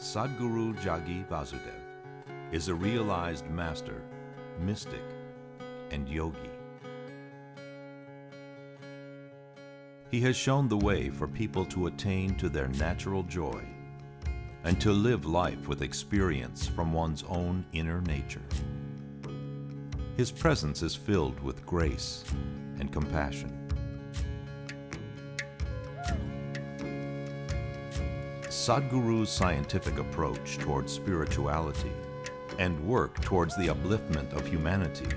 Sadhguru Jagi Vasudev is a realized master, mystic, and yogi. He has shown the way for people to attain to their natural joy and to live life with experience from one's own inner nature. His presence is filled with grace and compassion. Sadhguru's scientific approach towards spirituality and work towards the upliftment of humanity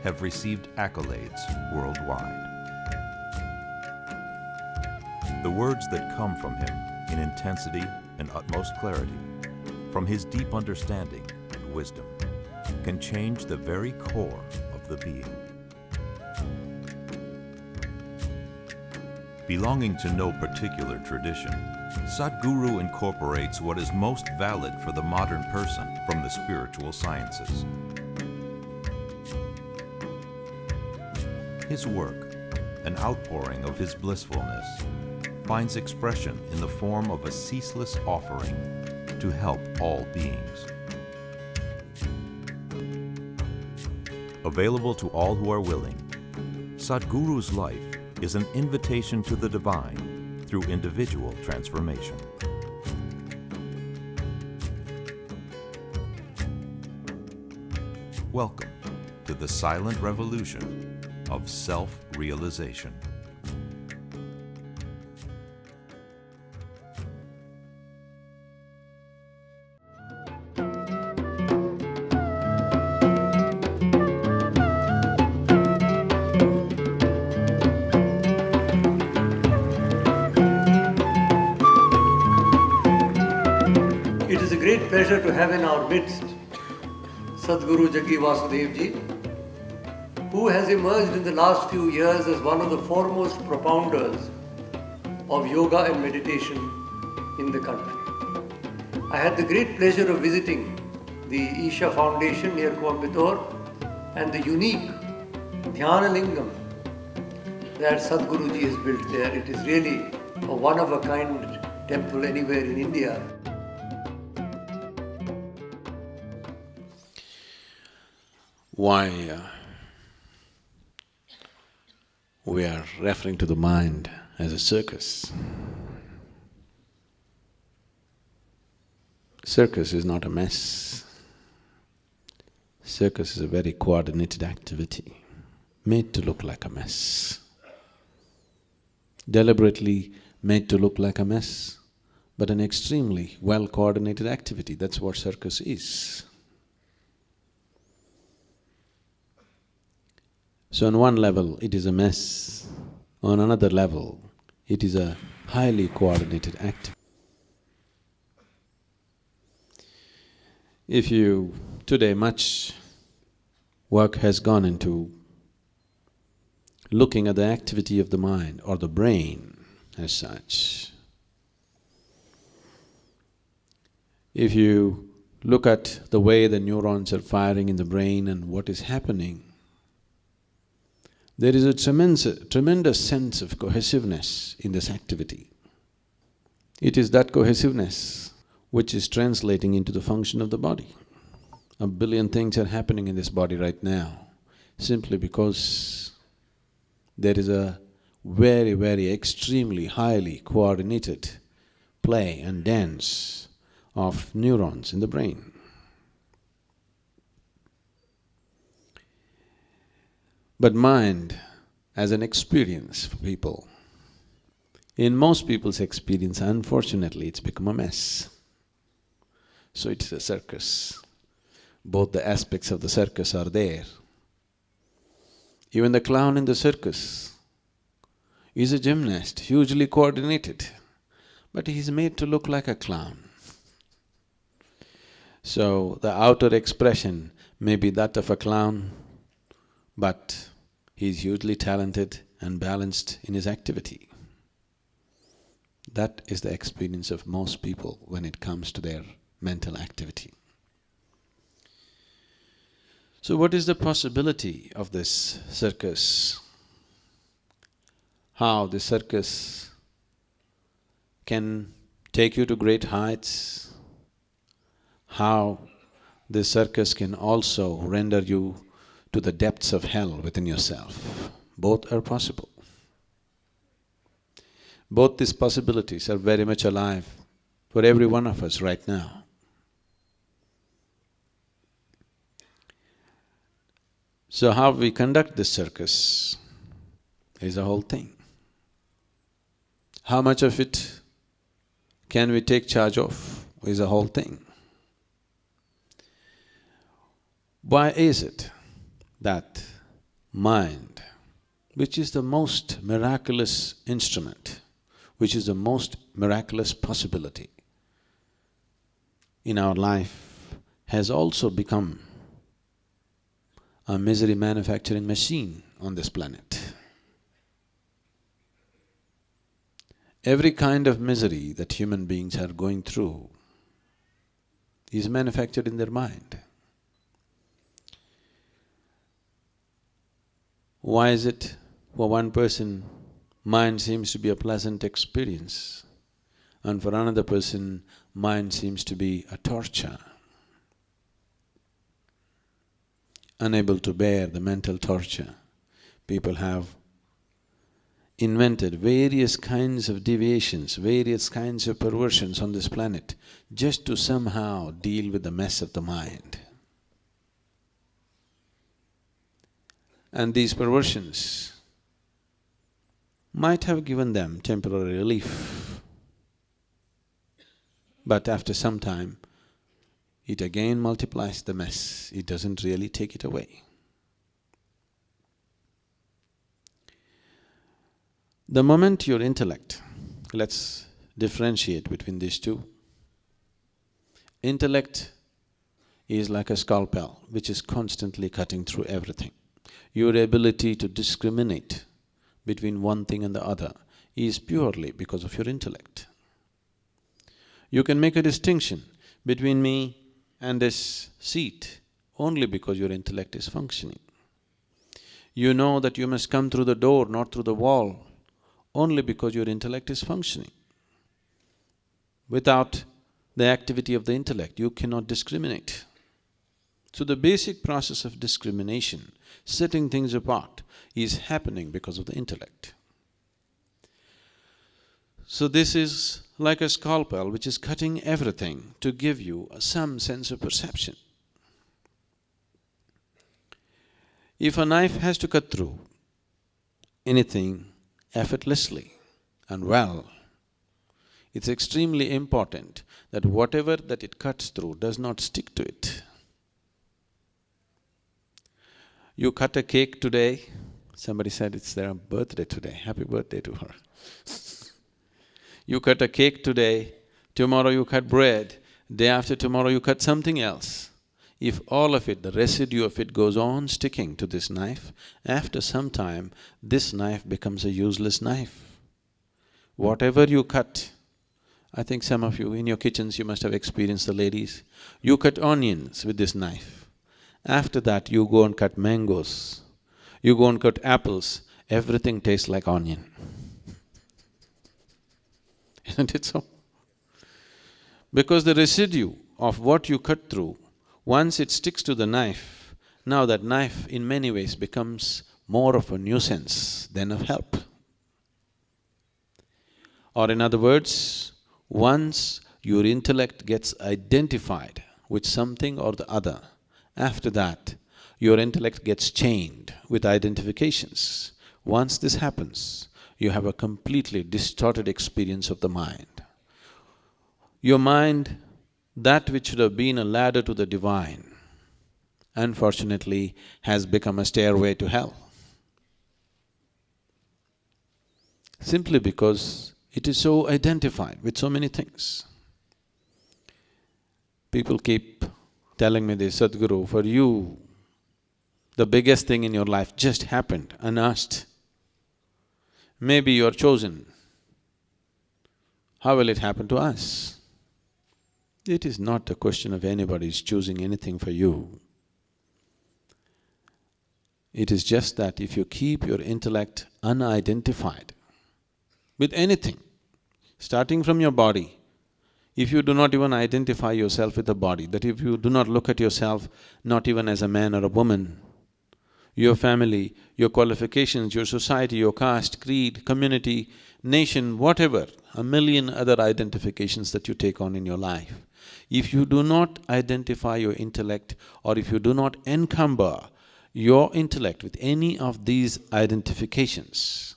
have received accolades worldwide. The words that come from him in intensity and utmost clarity, from his deep understanding and wisdom, can change the very core of the being. Belonging to no particular tradition, Sadhguru incorporates what is most valid for the modern person from the spiritual sciences. His work, an outpouring of his blissfulness, finds expression in the form of a ceaseless offering to help all beings. Available to all who are willing, Sadhguru's life is an invitation to the divine through individual transformation. Welcome to the silent revolution of self-realization. It is a great pleasure to have in our midst Sadhguru Jagi Vasudev Ji, who has emerged in the last few years as one of the foremost propounders of yoga and meditation in the country. I had the great pleasure of visiting the Isha Foundation near Coimbatore and the unique Dhyana Lingam that Sadhguru Ji has built there. It is really a one-of-a-kind temple anywhere in India. Why we are referring to the mind as a circus. Circus is not a mess. Circus is a very coordinated activity, made to look like a mess. Deliberately made to look like a mess, but an extremely well-coordinated activity. That's what circus is. So on one level, it is a mess. On another level, it is a highly coordinated activity. Today much work has gone into looking at the activity of the mind or the brain as such. If you look at the way the neurons are firing in the brain and what is happening, there is a tremendous sense of cohesiveness in this activity. It is that cohesiveness which is translating into the function of the body. 1 billion things are happening in this body right now, simply because there is a very, very extremely highly coordinated play and dance of neurons in the brain. But mind as an experience for people, in most people's experience, unfortunately, it's become a mess. So it's a circus. Both the aspects of the circus are there. Even the clown in the circus is a gymnast, hugely coordinated, but he's made to look like a clown. So the outer expression may be that of a clown, but he's hugely talented and balanced in his activity. That is the experience of most people when it comes to their mental activity. So what is the possibility of this circus? How the circus can take you to great heights how this circus can also render you to the depths of hell within yourself. Both are possible. Both these possibilities are very much alive for every one of us right now. So how we conduct this circus is a whole thing. How much of it can we take charge of is a whole thing. Why is it that mind, which is the most miraculous instrument, which is the most miraculous possibility in our life, has also become a misery manufacturing machine on this planet? Every kind of misery that human beings are going through is manufactured in their mind. Why is it for one person, mind seems to be a pleasant experience, and for another person, mind seems to be a torture? Unable to bear the mental torture, people have invented various kinds of deviations, various kinds of perversions on this planet just to somehow deal with the mess of the mind. And these perversions might have given them temporary relief, but after some time, it again multiplies the mess, it doesn't really take it away. The moment your intellect, let's differentiate between these two. Intellect is like a scalpel which is constantly cutting through everything. Your ability to discriminate between one thing and the other is purely because of your intellect. You can make a distinction between me and this seat only because your intellect is functioning. You know that you must come through the door, not through the wall, only because your intellect is functioning. Without the activity of the intellect, you cannot discriminate. So the basic process of discrimination, setting things apart, is happening because of the intellect. So this is like a scalpel which is cutting everything to give you some sense of perception. If a knife has to cut through anything effortlessly and well, it's extremely important that whatever that it cuts through does not stick to it. You cut a cake today, somebody said it's their birthday today, happy birthday to her. You cut a cake today, tomorrow you cut bread, day after tomorrow you cut something else. If all of it, the residue of it goes on sticking to this knife, after some time, this knife becomes a useless knife. Whatever you cut, I think some of you in your kitchens you must have experienced, the ladies, you cut onions with this knife. After that you go and cut mangoes, you go and cut apples, everything tastes like onion. Isn't it so? Because the residue of what you cut through, once it sticks to the knife, now that knife in many ways becomes more of a nuisance than of help. Or in other words, once your intellect gets identified with something or the other, after that, your intellect gets chained with identifications. Once this happens, you have a completely distorted experience of the mind. Your mind, that which should have been a ladder to the divine, unfortunately has become a stairway to hell. Simply because it is so identified with so many things. People keep telling me this, Sadhguru, for you, the biggest thing in your life just happened unasked. Maybe you're chosen. How will it happen to us? It is not a question of anybody's choosing anything for you. It is just that if you keep your intellect unidentified with anything, starting from your body, if you do not even identify yourself with a body, that if you do not look at yourself not even as a man or a woman, your family, your qualifications, your society, your caste, creed, community, nation, whatever, a million other identifications that you take on in your life. If you do not identify your intellect or if you do not encumber your intellect with any of these identifications,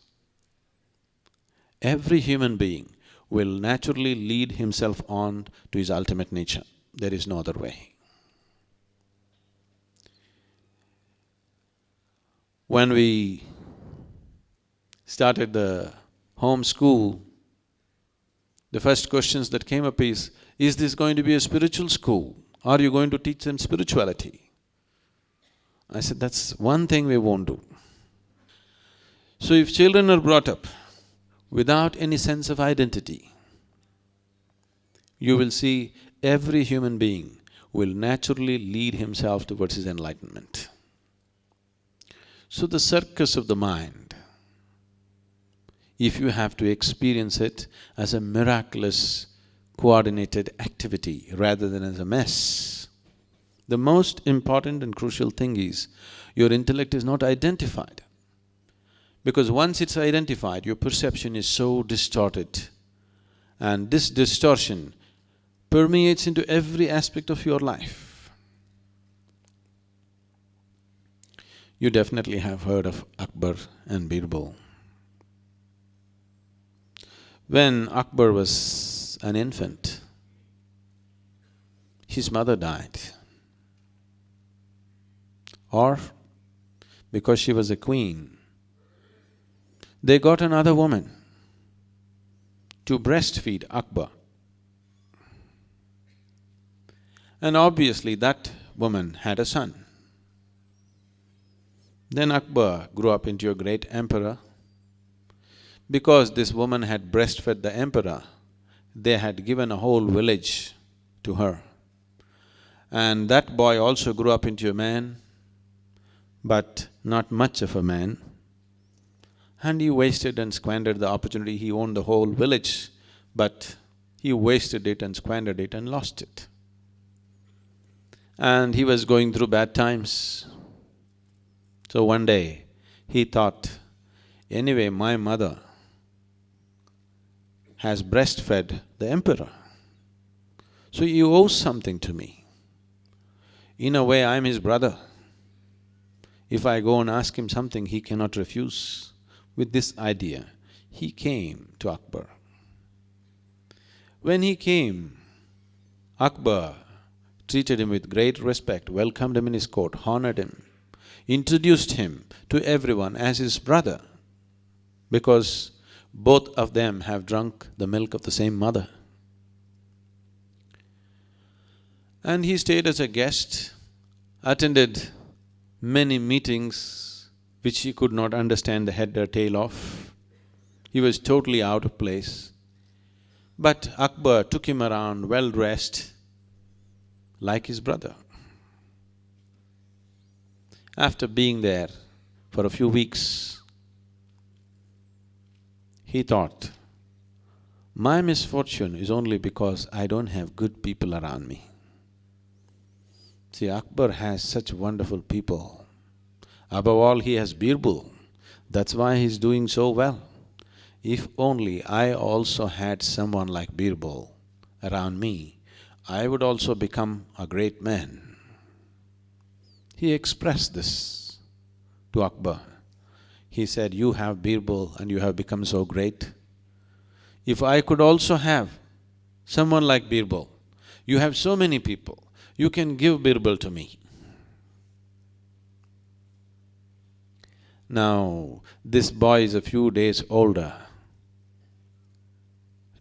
every human being will naturally lead himself on to his ultimate nature. There is no other way. When we started the home school, the first questions that came up is this going to be a spiritual school? Are you going to teach them spirituality? I said, that's one thing we won't do. So if children are brought up without any sense of identity, you will see every human being will naturally lead himself towards his enlightenment. So the circus of the mind, if you have to experience it as a miraculous, coordinated activity rather than as a mess, the most important and crucial thing is your intellect is not identified. Because once it's identified, your perception is so distorted, and this distortion permeates into every aspect of your life. You definitely have heard of Akbar and Birbal. When Akbar was an infant, his mother died. Or because she was a queen, they got another woman to breastfeed Akbar. And obviously that woman had a son. Then Akbar grew up into a great emperor. Because this woman had breastfed the emperor, they had given a whole village to her. And that boy also grew up into a man, but not much of a man. And he wasted and squandered the opportunity. He owned the whole village, but he wasted it and squandered it and lost it. And he was going through bad times. So one day, he thought, anyway, my mother has breastfed the emperor, so he owes something to me. In a way, I'm his brother. If I go and ask him something, he cannot refuse. With this idea, he came to Akbar. When he came, Akbar treated him with great respect, welcomed him in his court, honored him, introduced him to everyone as his brother, because both of them have drunk the milk of the same mother. And he stayed as a guest, attended many meetings which he could not understand the head or tail of. He was totally out of place. But Akbar took him around well-dressed, like his brother. After being there for a few weeks, he thought, my misfortune is only because I don't have good people around me. See, Akbar has such wonderful people. Above all, he has Birbal. That's why he's doing so well. If only I also had someone like Birbal around me, I would also become a great man. He expressed this to Akbar. He said, you have Birbal and you have become so great. If I could also have someone like Birbal, you have so many people, you can give Birbal to me. Now, this boy is a few days older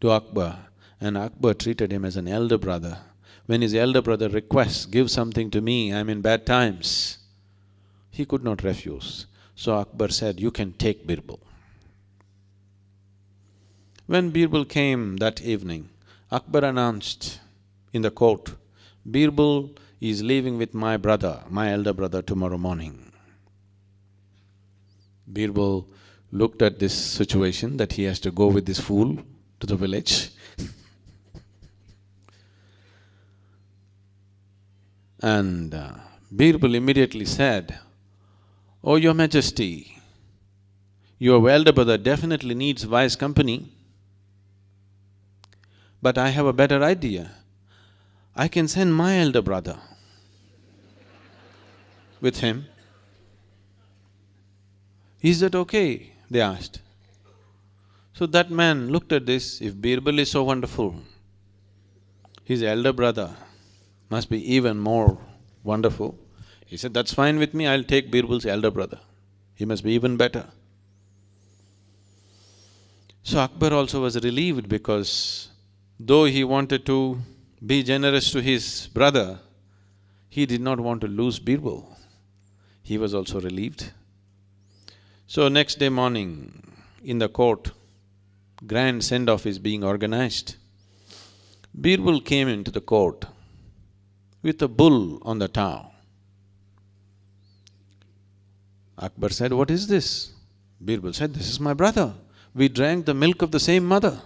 to Akbar, and Akbar treated him as an elder brother. When his elder brother requests, give something to me, I'm in bad times, he could not refuse. So Akbar said, you can take Birbal. When Birbal came that evening, Akbar announced in the court, Birbal is leaving with my brother, my elder brother, tomorrow morning. Birbal looked at this situation that he has to go with this fool to the village. And Birbal immediately said, "Oh, Your Majesty, your elder brother definitely needs wise company, but I have a better idea. I can send my elder brother with him." "Is that okay?" they asked. So that man looked at this, if Birbal is so wonderful, his elder brother must be even more wonderful. He said, "That's fine with me, I'll take Birbal's elder brother. He must be even better." So Akbar also was relieved because though he wanted to be generous to his brother, he did not want to lose Birbal. He was also relieved. So next day morning, in the court, grand send-off is being organized. Birbal came into the court with a bull on the tow. Akbar said, "What is this?" Birbal said, "This is my brother. We drank the milk of the same mother."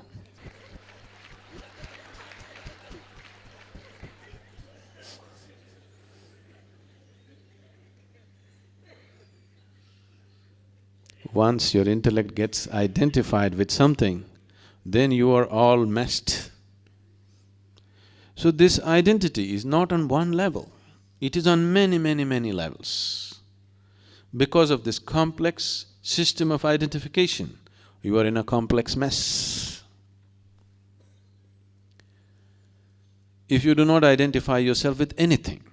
Once your intellect gets identified with something, then you are all messed. So this identity is not on one level, it is on many, many, many levels. Because of this complex system of identification, you are in a complex mess. If you do not identify yourself with anything,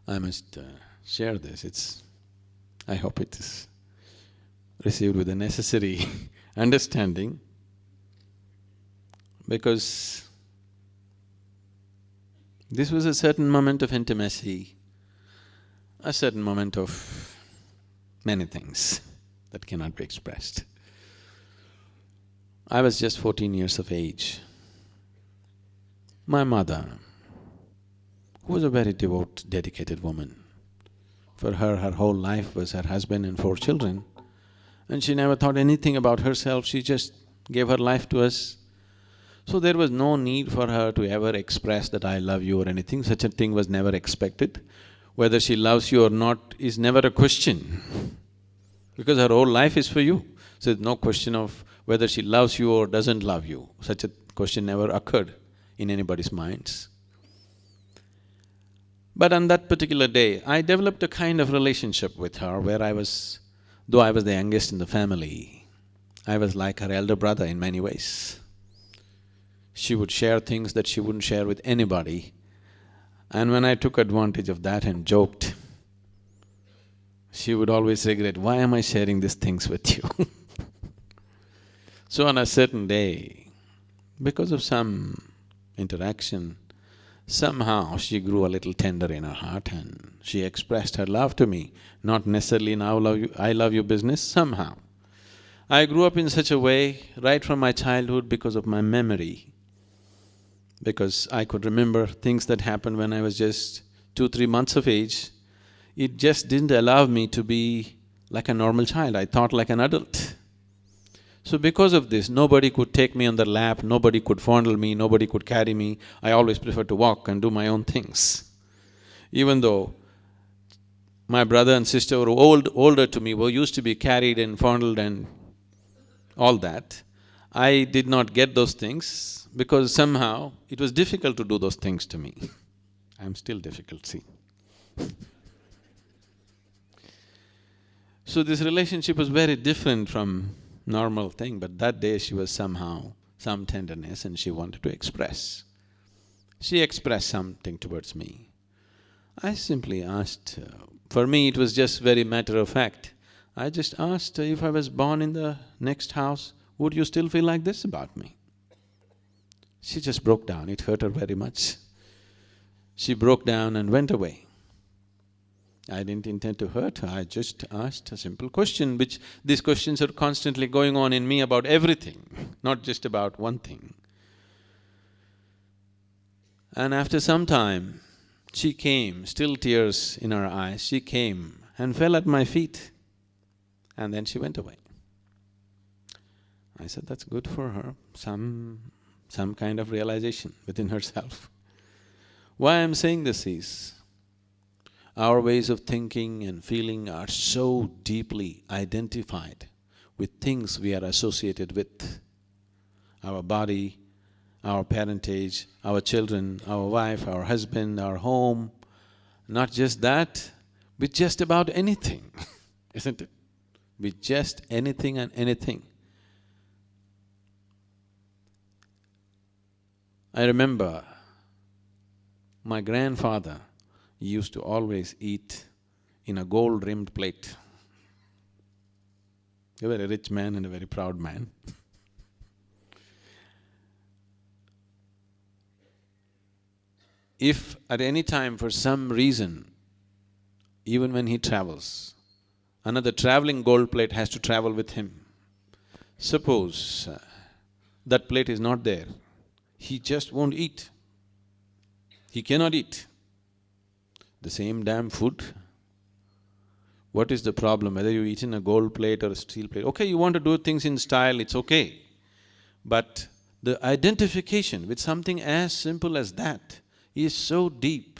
I must share this, I hope it is received with the necessary understanding, because this was a certain moment of intimacy, a certain moment of many things that cannot be expressed. I was just 14 years of age. My mother, who was a very devout, dedicated woman, for her, her whole life was her husband and 4 children, and she never thought anything about herself, she just gave her life to us. So there was no need for her to ever express that I love you or anything, such a thing was never expected. Whether she loves you or not is never a question, because her whole life is for you. So there's no question of whether she loves you or doesn't love you, such a question never occurred in anybody's minds. But on that particular day, I developed a kind of relationship with her where though I was the youngest in the family, I was like her elder brother in many ways. She would share things that she wouldn't share with anybody, and when I took advantage of that and joked, she would always regret, "Why am I sharing these things with you?" So on a certain day, because of some interaction, somehow she grew a little tender in her heart and she expressed her love to me, not necessarily in I love you business, somehow. I grew up in such a way right from my childhood because of my memory, because I could remember things that happened when I was just 2-3 months of age. It just didn't allow me to be like a normal child, I thought like an adult. So because of this, nobody could take me on their lap, nobody could fondle me, nobody could carry me. I always preferred to walk and do my own things. Even though my brother and sister were older to me, were used to be carried and fondled and all that, I did not get those things because somehow it was difficult to do those things to me. I'm still difficult, see. So this relationship was very different from normal thing, but that day she was somehow, some tenderness and she wanted to express. She expressed something towards me. I simply asked, for me it was just very matter of fact. I just asked, if I was born in the next house, would you still feel like this about me? She just broke down, it hurt her very much. She broke down and went away. I didn't intend to hurt her, I just asked a simple question, which these questions are constantly going on in me about everything, not just about one thing. And after some time, she came, still tears in her eyes, she came and fell at my feet, and then she went away. I said, that's good for her, some kind of realization within herself. Why I'm saying this is, our ways of thinking and feeling are so deeply identified with things we are associated with. Our body, our parentage, our children, our wife, our husband, our home. Not just that, with just about anything, isn't it? With just anything and anything. I remember my grandfather used to always eat in a gold-rimmed plate. He was a rich man and a very proud man. If at any time for some reason, even when he travels, another traveling gold plate has to travel with him. Suppose that plate is not there, he just won't eat. He cannot eat. The same damn food. What is the problem? Whether you eat in a gold plate or a steel plate, okay, you want to do things in style, it's okay. But the identification with something as simple as that is so deep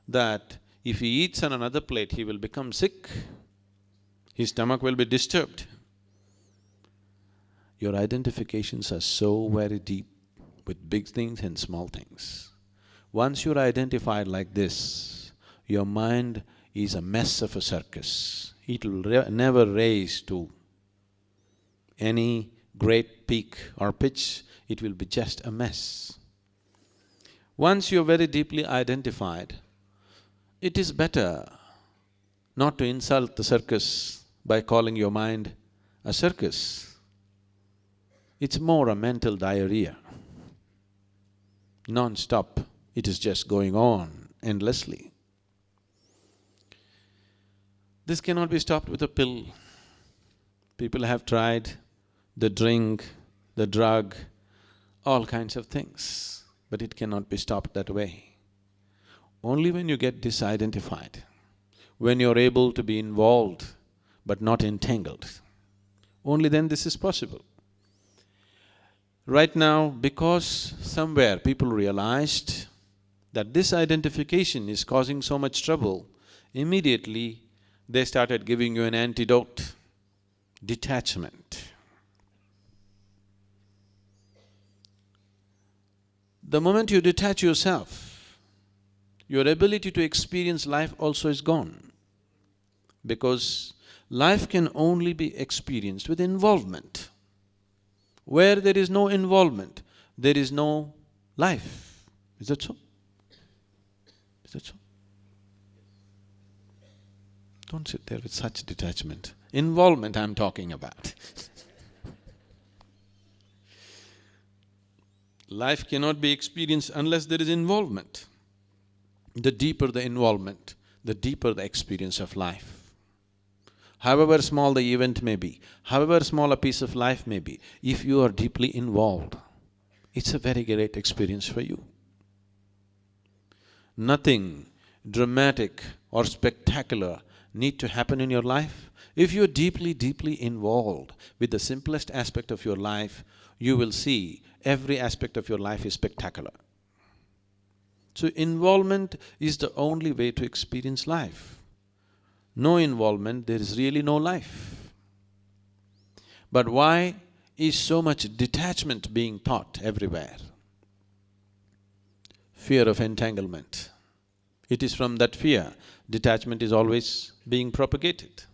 that if he eats on another plate, he will become sick, his stomach will be disturbed. Your identifications are so very deep with big things and small things. Once you're identified like this, your mind is a mess of a circus. It will never raise to any great peak or pitch, it will be just a mess. Once you're very deeply identified, it is better not to insult the circus by calling your mind a circus. It's more a mental diarrhea. Non-stop, it is just going on endlessly. This cannot be stopped with a pill. People have tried the drink, the drug, all kinds of things, but it cannot be stopped that way. Only when you get disidentified, when you're able to be involved but not entangled, only then this is possible. Right now, because somewhere people realized that this identification is causing so much trouble, immediately they started giving you an antidote: detachment. The moment you detach yourself, your ability to experience life also is gone, because life can only be experienced with involvement. Where there is no involvement, there is no life. Is that so? Is that so? Don't sit there with such detachment. Involvement I'm talking about. Life cannot be experienced unless there is involvement. The deeper the involvement, the deeper the experience of life. However small the event may be, however small a piece of life may be, if you are deeply involved, it's a very great experience for you. Nothing dramatic or spectacular need to happen in your life. If you're deeply, deeply involved with the simplest aspect of your life, you will see every aspect of your life is spectacular. So involvement is the only way to experience life. No involvement, there is really no life. But why is so much detachment being taught everywhere? Fear of entanglement. It is from that fear, detachment is always being propagated.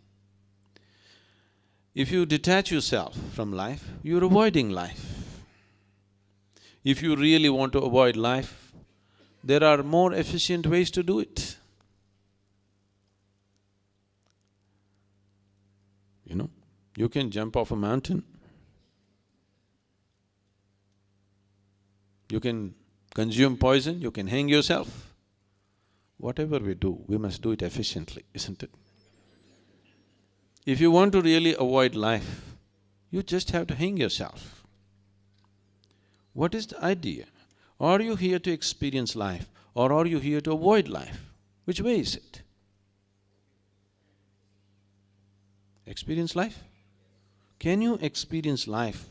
If you detach yourself from life, you're avoiding life. If you really want to avoid life, there are more efficient ways to do it. You know, you can jump off a mountain. You can consume poison, you can hang yourself. Whatever we do, we must do it efficiently, isn't it? If you want to really avoid life, you just have to hang yourself. What is the idea? Are you here to experience life or are you here to avoid life? Which way is it? Experience life? Can you experience life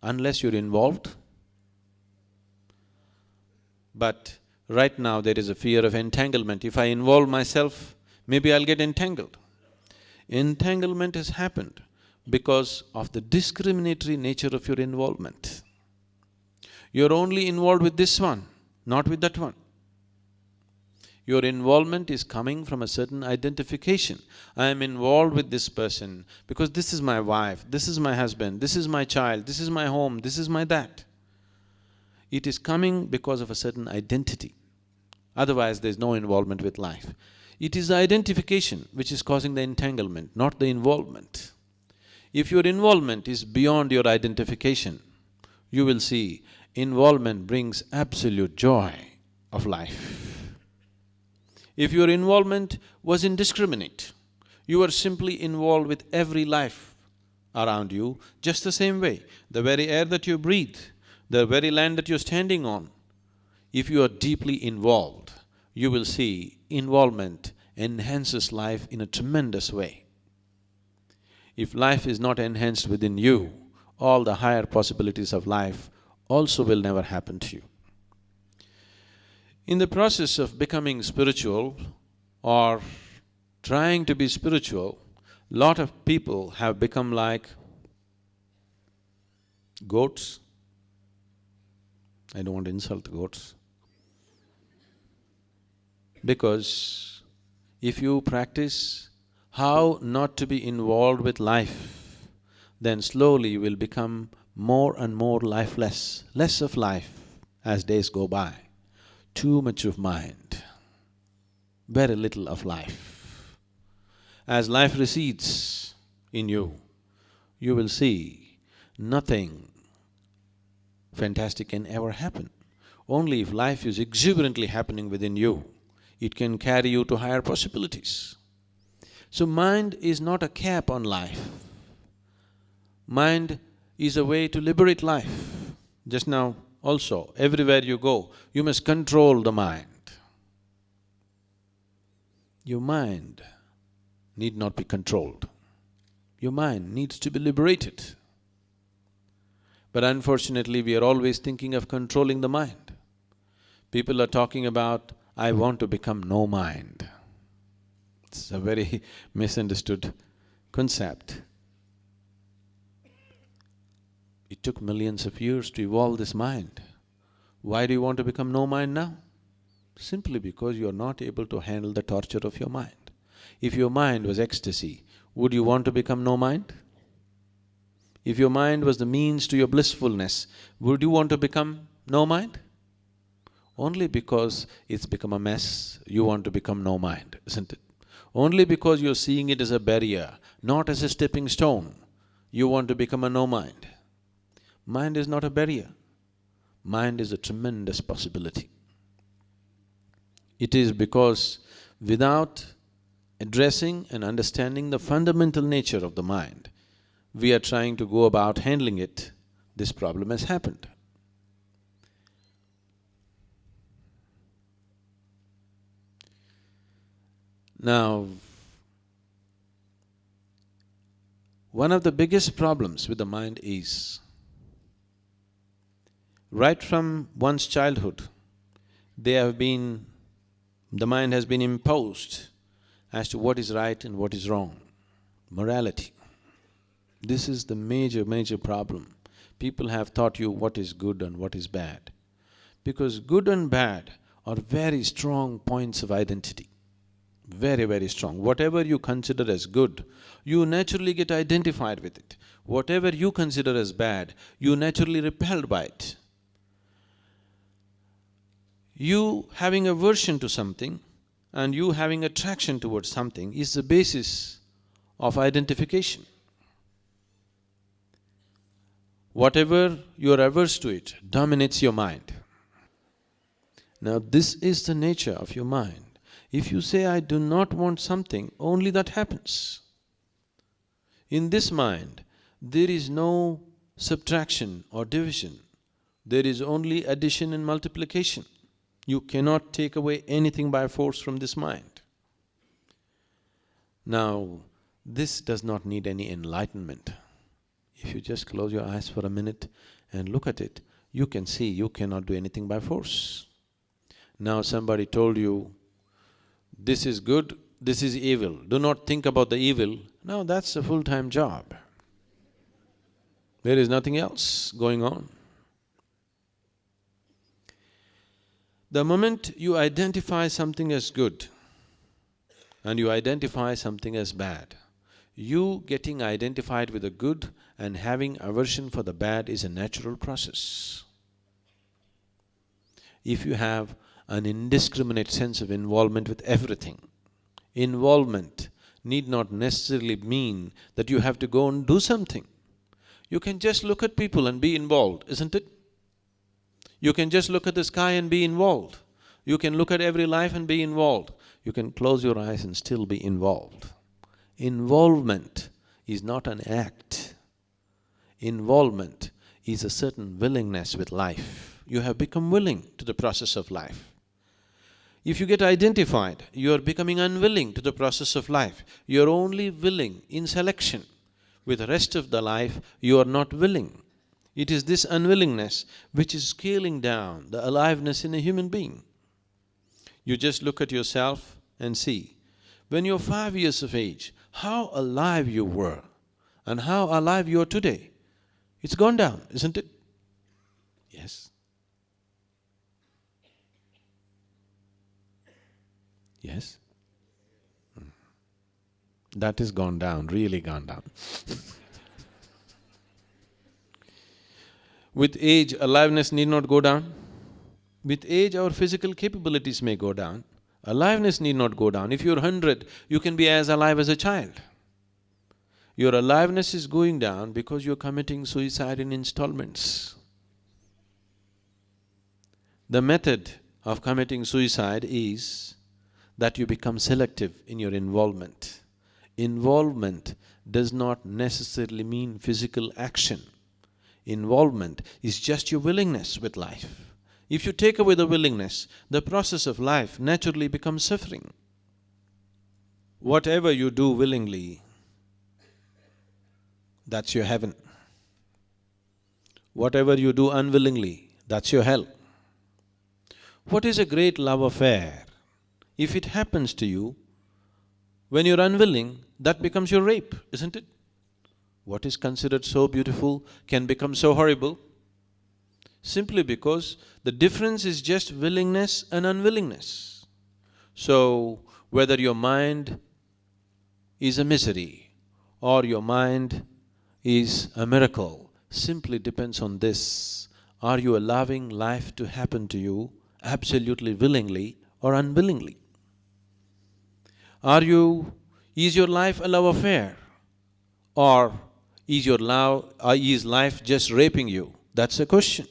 unless you're involved? But Right now there is a fear of entanglement. If I involve myself, maybe I'll get entangled. Entanglement has happened because of the discriminatory nature of your involvement. You're only involved with this one, not with that one. Your involvement is coming from a certain identification. I am involved with this person because this is my wife, this is my husband, this is my child, this is my home, this is my that. It is coming because of a certain identity. Otherwise, there's no involvement with life. It is the identification which is causing the entanglement, not the involvement. If your involvement is beyond your identification, you will see involvement brings absolute joy of life. If your involvement was indiscriminate, you were simply involved with every life around you just the same way. The very air that you breathe, the very land that you're standing on, if you are deeply involved, you will see involvement enhances life in a tremendous way. If life is not enhanced within you, all the higher possibilities of life also will never happen to you. In the process of becoming spiritual or trying to be spiritual, lot of people have become like goats. I don't want to insult the goats. Because if you practice how not to be involved with life, then slowly you will become more and more lifeless, less of life as days go by. Too much of mind, very little of life. As life recedes in you, you will see nothing fantastic can ever happen. Only if life is exuberantly happening within you, it can carry you to higher possibilities. So mind is not a cap on life. Mind is a way to liberate life. Just now also, everywhere you go, you must control the mind. Your mind need not be controlled. Your mind needs to be liberated. But unfortunately, we are always thinking of controlling the mind. People are talking about, I want to become no mind. It's a very misunderstood concept. It took millions of years to evolve this mind. Why do you want to become no mind now? Simply because you are not able to handle the torture of your mind. If your mind was ecstasy, would you want to become no mind? If your mind was the means to your blissfulness, would you want to become no mind? Only because it's become a mess, you want to become no mind, isn't it? Only because you're seeing it as a barrier, not as a stepping stone, you want to become a no mind. Mind is not a barrier. Mind is a tremendous possibility. It is because without addressing and understanding the fundamental nature of the mind, we are trying to go about handling it, this problem has happened. Now, one of the biggest problems with the mind is, right from one's childhood, the mind has been imposed as to what is right and what is wrong, morality. This is the major problem. People have taught you what is good and what is bad. Because good and bad are very strong points of identity, very strong. Whatever you consider as good, you naturally get identified with it. Whatever you consider as bad, you naturally repelled by it. You having aversion to something and you having attraction towards something is the basis of identification. Whatever you are averse to, it dominates your mind. Now this is the nature of your mind. If you say, I do not want something, only that happens. In this mind, there is no subtraction or division. There is only addition and multiplication. You cannot take away anything by force from this mind. Now, this does not need any enlightenment. If you just close your eyes for a minute and look at it, you can see you cannot do anything by force. Now somebody told you, this is good, this is evil, do not think about the evil. Now that's a full-time job. There is nothing else going on. The moment you identify something as good and you identify something as bad, you getting identified with the good and having aversion for the bad is a natural process. If you have an indiscriminate sense of involvement with everything, involvement need not necessarily mean that you have to go and do something. You can just look at people and be involved, isn't it? You can just look at the sky and be involved. You can look at every life and be involved. You can close your eyes and still be involved. Involvement is not an act. Involvement is a certain willingness with life. You have become willing to the process of life. If you get identified, you are becoming unwilling to the process of life. You are only willing in selection. With the rest of the life, you are not willing. It is this unwillingness which is scaling down the aliveness in a human being. You just look at yourself and see, when you're 5 years of age, how alive you were and how alive you are today. It's gone down, isn't it? Yes. Yes? That is gone down, really gone down. With age, aliveness need not go down. With age, our physical capabilities may go down. Aliveness need not go down. If you're 100, you can be as alive as a child. Your aliveness is going down because you're committing suicide in installments. The method of committing suicide is that you become selective in your involvement. Involvement does not necessarily mean physical action. Involvement is just your willingness with life. If you take away the willingness, the process of life naturally becomes suffering. Whatever you do willingly, that's your heaven. Whatever you do unwillingly, that's your hell. What is a great love affair? If it happens to you, when you're unwilling, that becomes your rape, isn't it? What is considered so beautiful can become so horrible, simply because the difference is just willingness and unwillingness. So, whether your mind is a misery or your mind is a miracle, simply depends on this: are you allowing life to happen to you absolutely willingly or unwillingly? Is your life a love affair, or is life just raping you? That's a question.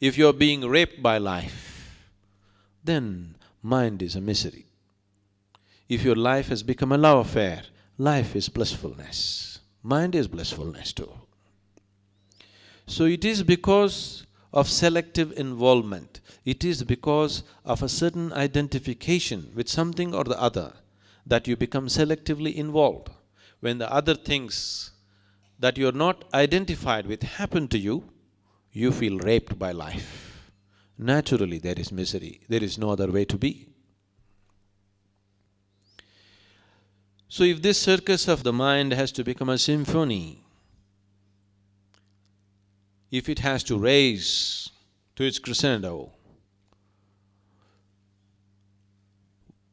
If you're being raped by life, then mind is a misery. If your life has become a love affair, life is blissfulness, mind is blissfulness too. So it is because of selective involvement, it is because of a certain identification with something or the other that you become selectively involved. When the other things that you're not identified with happen to you, you feel raped by life. Naturally, there is misery, there is no other way to be. So if this circus of the mind has to become a symphony, if it has to raise to its crescendo,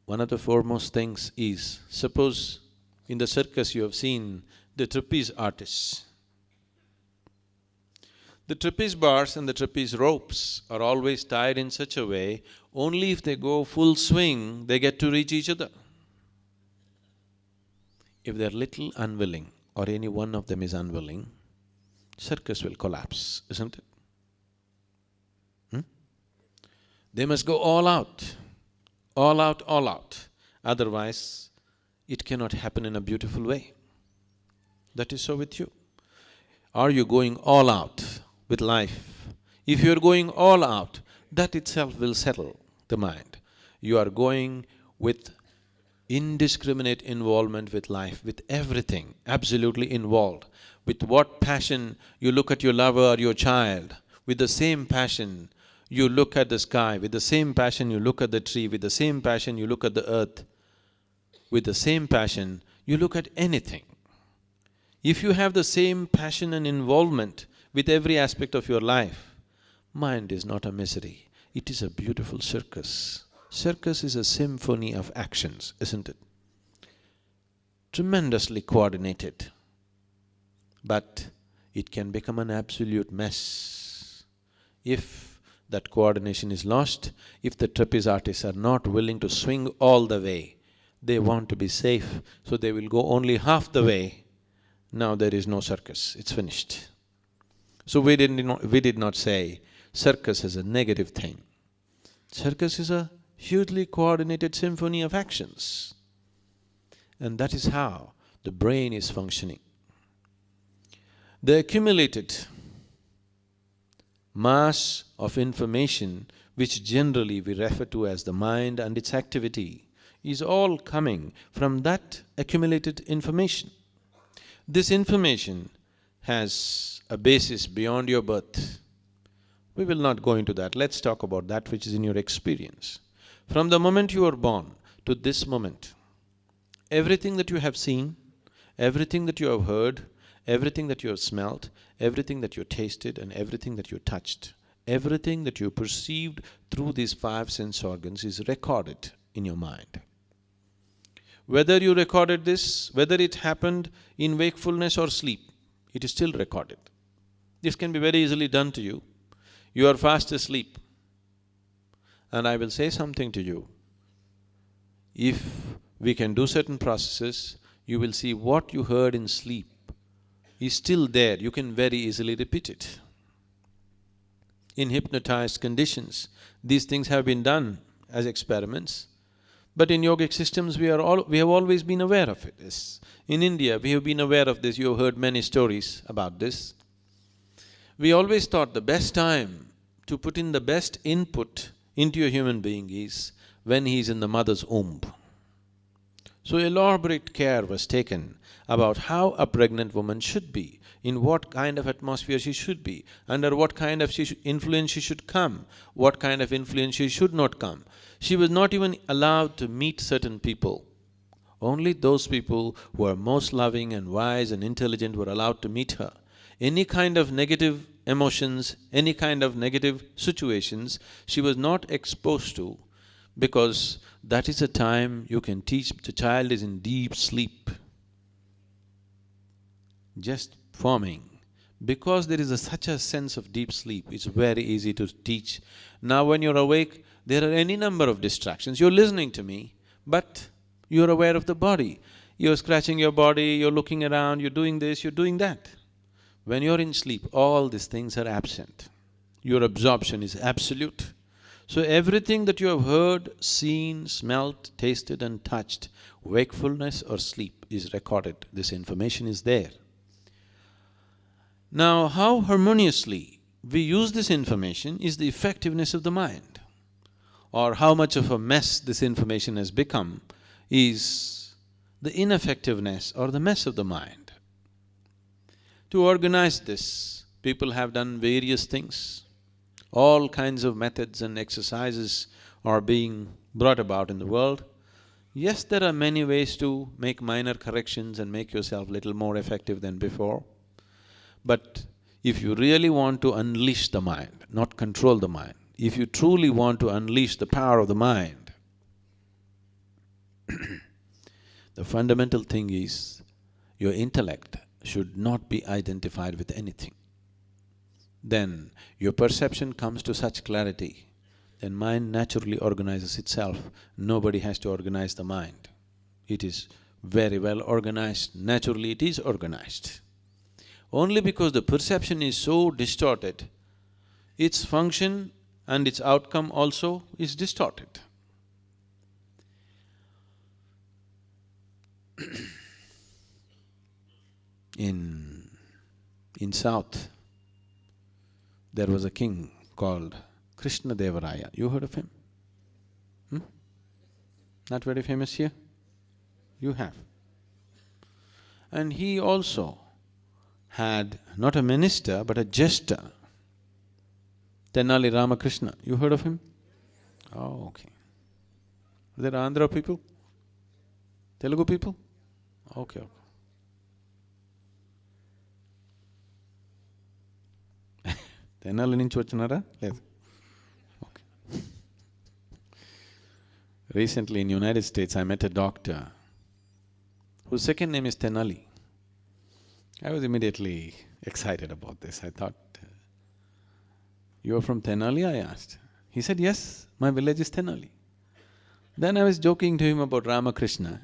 one of the foremost things is, suppose in the circus you have seen the trapeze artists. The trapeze bars and the trapeze ropes are always tied in such a way, only if they go full swing, they get to reach each other. If they're little unwilling, or any one of them is unwilling, circus will collapse, isn't it? They must go all out, all out, all out. Otherwise, it cannot happen in a beautiful way. That is so with you. Are you going all out with life? If you're going all out, that itself will settle the mind. You are going with indiscriminate involvement with life, with everything, absolutely involved. With what passion you look at your lover or your child, with the same passion you look at the sky, with the same passion you look at the tree, with the same passion you look at the earth, with the same passion you look at anything. If you have the same passion and involvement with every aspect of your life, mind is not a misery, it is a beautiful circus. Circus is a symphony of actions, isn't it? Tremendously coordinated, but it can become an absolute mess if that coordination is lost, if the trapeze artists are not willing to swing all the way. They want to be safe, so they will go only half the way. Now there is no circus, it's finished. So we did not say circus is a negative thing. Circus is a hugely coordinated symphony of actions. And that is how the brain is functioning. The accumulated mass of information, which generally we refer to as the mind and its activity, is all coming from that accumulated information. This information has a basis beyond your birth. We will not go into that, let's talk about that which is in your experience. From the moment you are born to this moment, everything that you have seen, everything that you have heard, everything that you have smelt, everything that you tasted and everything that you touched, everything that you perceived through these five sense organs is recorded in your mind. Whether you recorded this, whether it happened in wakefulness or sleep, it is still recorded. This can be very easily done to you. You are fast asleep, and I will say something to you. If we can do certain processes, you will see what you heard in sleep is still there, you can very easily repeat it. In hypnotized conditions, these things have been done as experiments, but in yogic systems we have always been aware of it. Yes. In India, we have been aware of this, you have heard many stories about this. We always thought the best time to put in the best input into a human being is when he is in the mother's womb. So elaborate care was taken about how a pregnant woman should be, in what kind of atmosphere she should be, under what kind of influence she should come, what kind of influence she should not come. She was not even allowed to meet certain people. Only those people who are most loving and wise and intelligent were allowed to meet her. Any kind of negative emotions, any kind of negative situations, she was not exposed to, because that is a time you can teach. The child is in deep sleep, just forming. Because there is such a sense of deep sleep, it's very easy to teach. Now when you're awake, there are any number of distractions. You're listening to me, but you're aware of the body. You're scratching your body, you're looking around, you're doing this, you're doing that. When you're in sleep, all these things are absent. Your absorption is absolute. So everything that you have heard, seen, smelt, tasted and touched, wakefulness or sleep, is recorded. This information is there. Now, how harmoniously we use this information is the effectiveness of the mind, or how much of a mess this information has become is the ineffectiveness or the mess of the mind. To organize this, people have done various things. All kinds of methods and exercises are being brought about in the world. Yes, there are many ways to make minor corrections and make yourself little more effective than before. But if you really want to unleash the mind, not control the mind, if you truly want to unleash the power of the mind, the fundamental thing is your intellect should not be identified with anything. Then your perception comes to such clarity, then mind naturally organizes itself. Nobody has to organize the mind. It is very well organized, naturally it is organized. Only because the perception is so distorted, its function and its outcome also is distorted. In South, there was a king called Krishna Devaraya. You heard of him? Not very famous here? You have. And he also had not a minister but a jester. Tenali Ramakrishna, you heard of him? Oh, okay. Are there Andhra people? Telugu people? Okay, okay. Tenali నుంచి వచ్చినారా? లేదు. Okay. Recently in United States I met a doctor whose second name is Tenali. I was immediately excited about this. I thought, you are from Tenali? I asked. He said, yes, my village is Tenali. Then I was joking to him about Ramakrishna,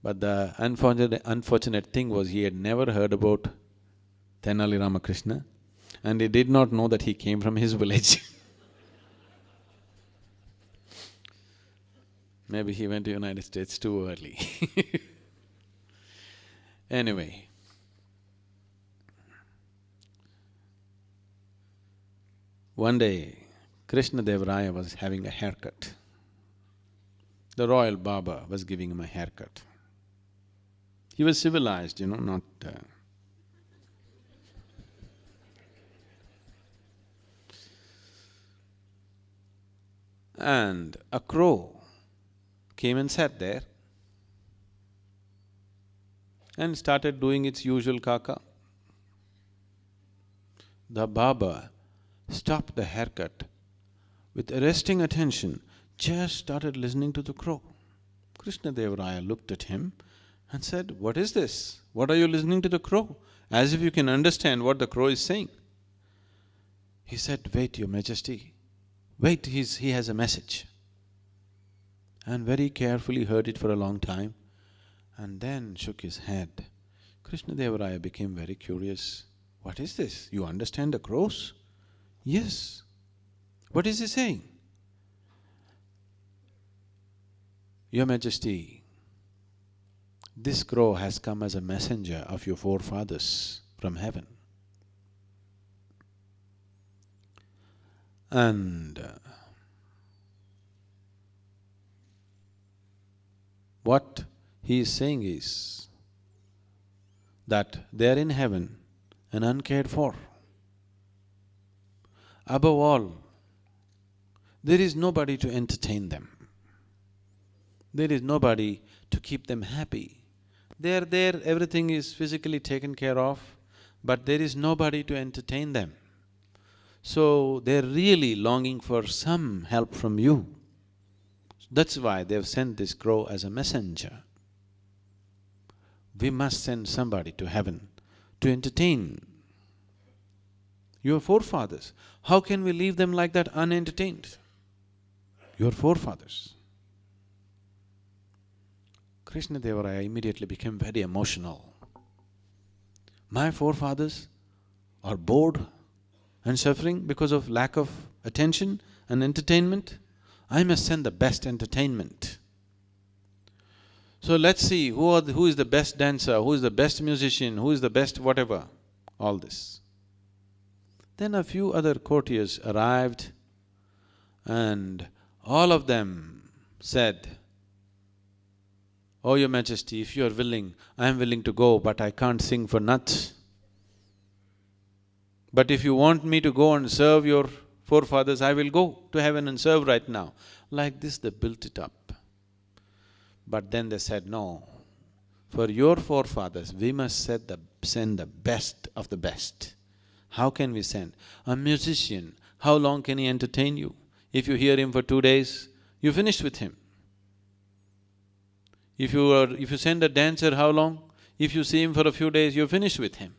but the unfortunate thing was he had never heard about Tenali Ramakrishna and he did not know that he came from his village. Maybe he went to United States too early. Anyway, one day Krishna-Dev Raya was having a haircut. The royal Baba was giving him a haircut. He was civilized, not… And a crow came and sat there and started doing its usual kaka. The Baba stopped the haircut with arresting attention, just started listening to the crow. Krishna-Dev Raya looked at him and said, "What is this? What are you listening to the crow? As if you can understand what the crow is saying." He said, "Wait, Your Majesty, wait, he has a message." And very carefully heard it for a long time and then shook his head. Krishna-Dev Raya became very curious. "What is this? You understand the crows?" "Yes." "What is he saying?" "Your Majesty, this crow has come as a messenger of your forefathers from heaven. And what he is saying is that they are in heaven and uncared for. Above all, there is nobody to entertain them. There is nobody to keep them happy. They are there, everything is physically taken care of, but there is nobody to entertain them. So they're really longing for some help from you. That's why they've sent this crow as a messenger. We must send somebody to heaven to entertain your forefathers. How can we leave them like that unentertained? Your forefathers." Krishna-Dev Raya immediately became very emotional. My forefathers are bored and suffering because of lack of attention and entertainment. I must send the best entertainment. So let's see who is the best dancer, who is the best musician, who is the best whatever, all this. Then a few other courtiers arrived and all of them said, "Oh, Your Majesty, if you are willing, I am willing to go, but I can't sing for nuts. But if you want me to go and serve your forefathers, I will go to heaven and serve right now." Like this they built it up. But then they said, "No, for your forefathers we must send the best of the best." How can we send? A musician, how long can he entertain you? If you hear him for 2 days, you finish with him. If you send a dancer, how long? If you see him for a few days, you're finished with him.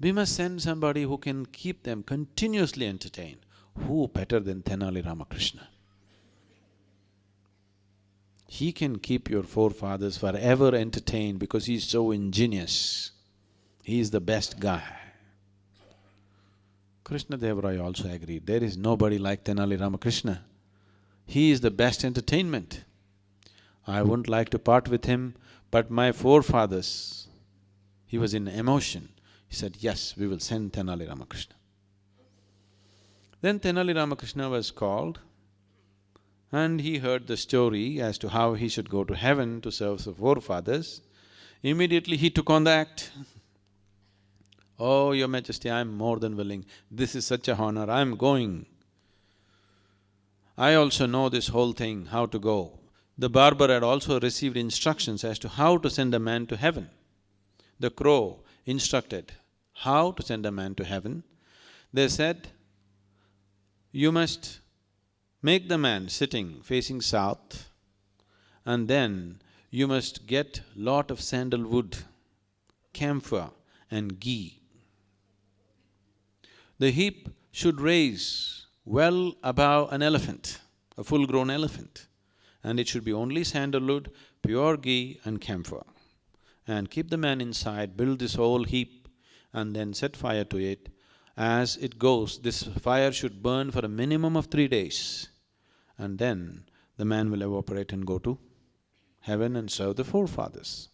We must send somebody who can keep them continuously entertained. Who better than Tenali Ramakrishna? He can keep your forefathers forever entertained because he's so ingenious. He is the best guy. Krishna-Dev Raya also agreed, there is nobody like Tenali Ramakrishna. He is the best entertainment. I wouldn't like to part with him, but my forefathers… He was in emotion. He said, "Yes, we will send Tenali Ramakrishna." Then Tenali Ramakrishna was called and he heard the story as to how he should go to heaven to serve the forefathers. Immediately he took on the act. "Oh, Your Majesty, I'm more than willing. This is such a honor, I'm going. I also know this whole thing, how to go." The barber had also received instructions as to how to send a man to heaven. The crow instructed how to send a man to heaven. They said, "You must make the man sitting facing south, and then you must get lot of sandalwood, camphor and ghee. The heap should raise well above an elephant, a full-grown elephant, and it should be only sandalwood, pure ghee and camphor. And keep the man inside, build this whole heap and then set fire to it. As it goes, this fire should burn for a minimum of 3 days, and then the man will evaporate and go to heaven and serve the forefathers."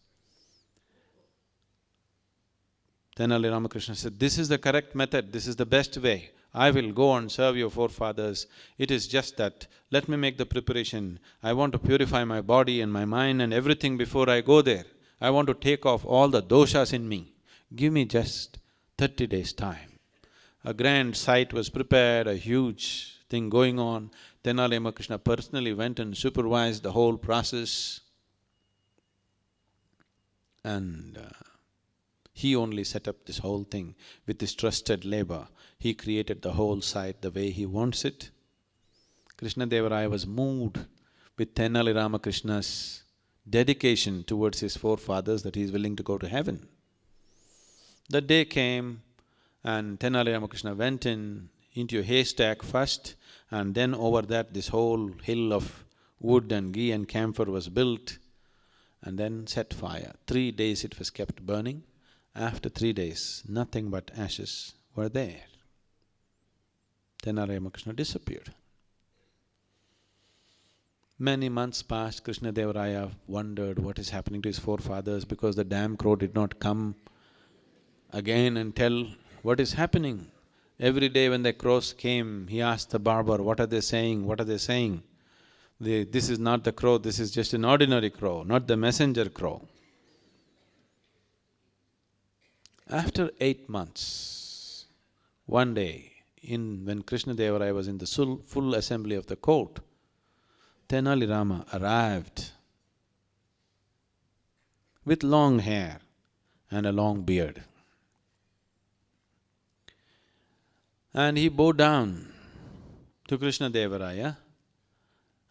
Tenali Ramakrishna said, "This is the correct method, this is the best way. I will go and serve your forefathers. It is just that, let me make the preparation. I want to purify my body and my mind and everything before I go there. I want to take off all the doshas in me. Give me just 30 days' time." A grand site was prepared, a huge thing going on. Tenali Ramakrishna personally went and supervised the whole process. And he only set up this whole thing with his trusted labor. He created the whole site the way he wants it. Krishnadevaraya was moved with Tenali Ramakrishna's dedication towards his forefathers that he is willing to go to heaven. The day came and Tenali Ramakrishna went into a haystack first, and then over that this whole hill of wood and ghee and camphor was built, and then set fire. 3 days it was kept burning. After 3 days, nothing but ashes were there. Tenali Ramakrishna disappeared. Many months passed. Krishnadevaraya wondered what is happening to his forefathers, because the damn crow did not come again and tell what is happening. Every day when the crows came, he asked the barber, "What are they saying? What are they saying?" This is not the crow, this is just an ordinary crow, not the messenger crow. After 8 months, one day, when Krishnadevaraya was in the full assembly of the court, Tenali Rama arrived with long hair and a long beard. And he bowed down to Krishnadevaraya,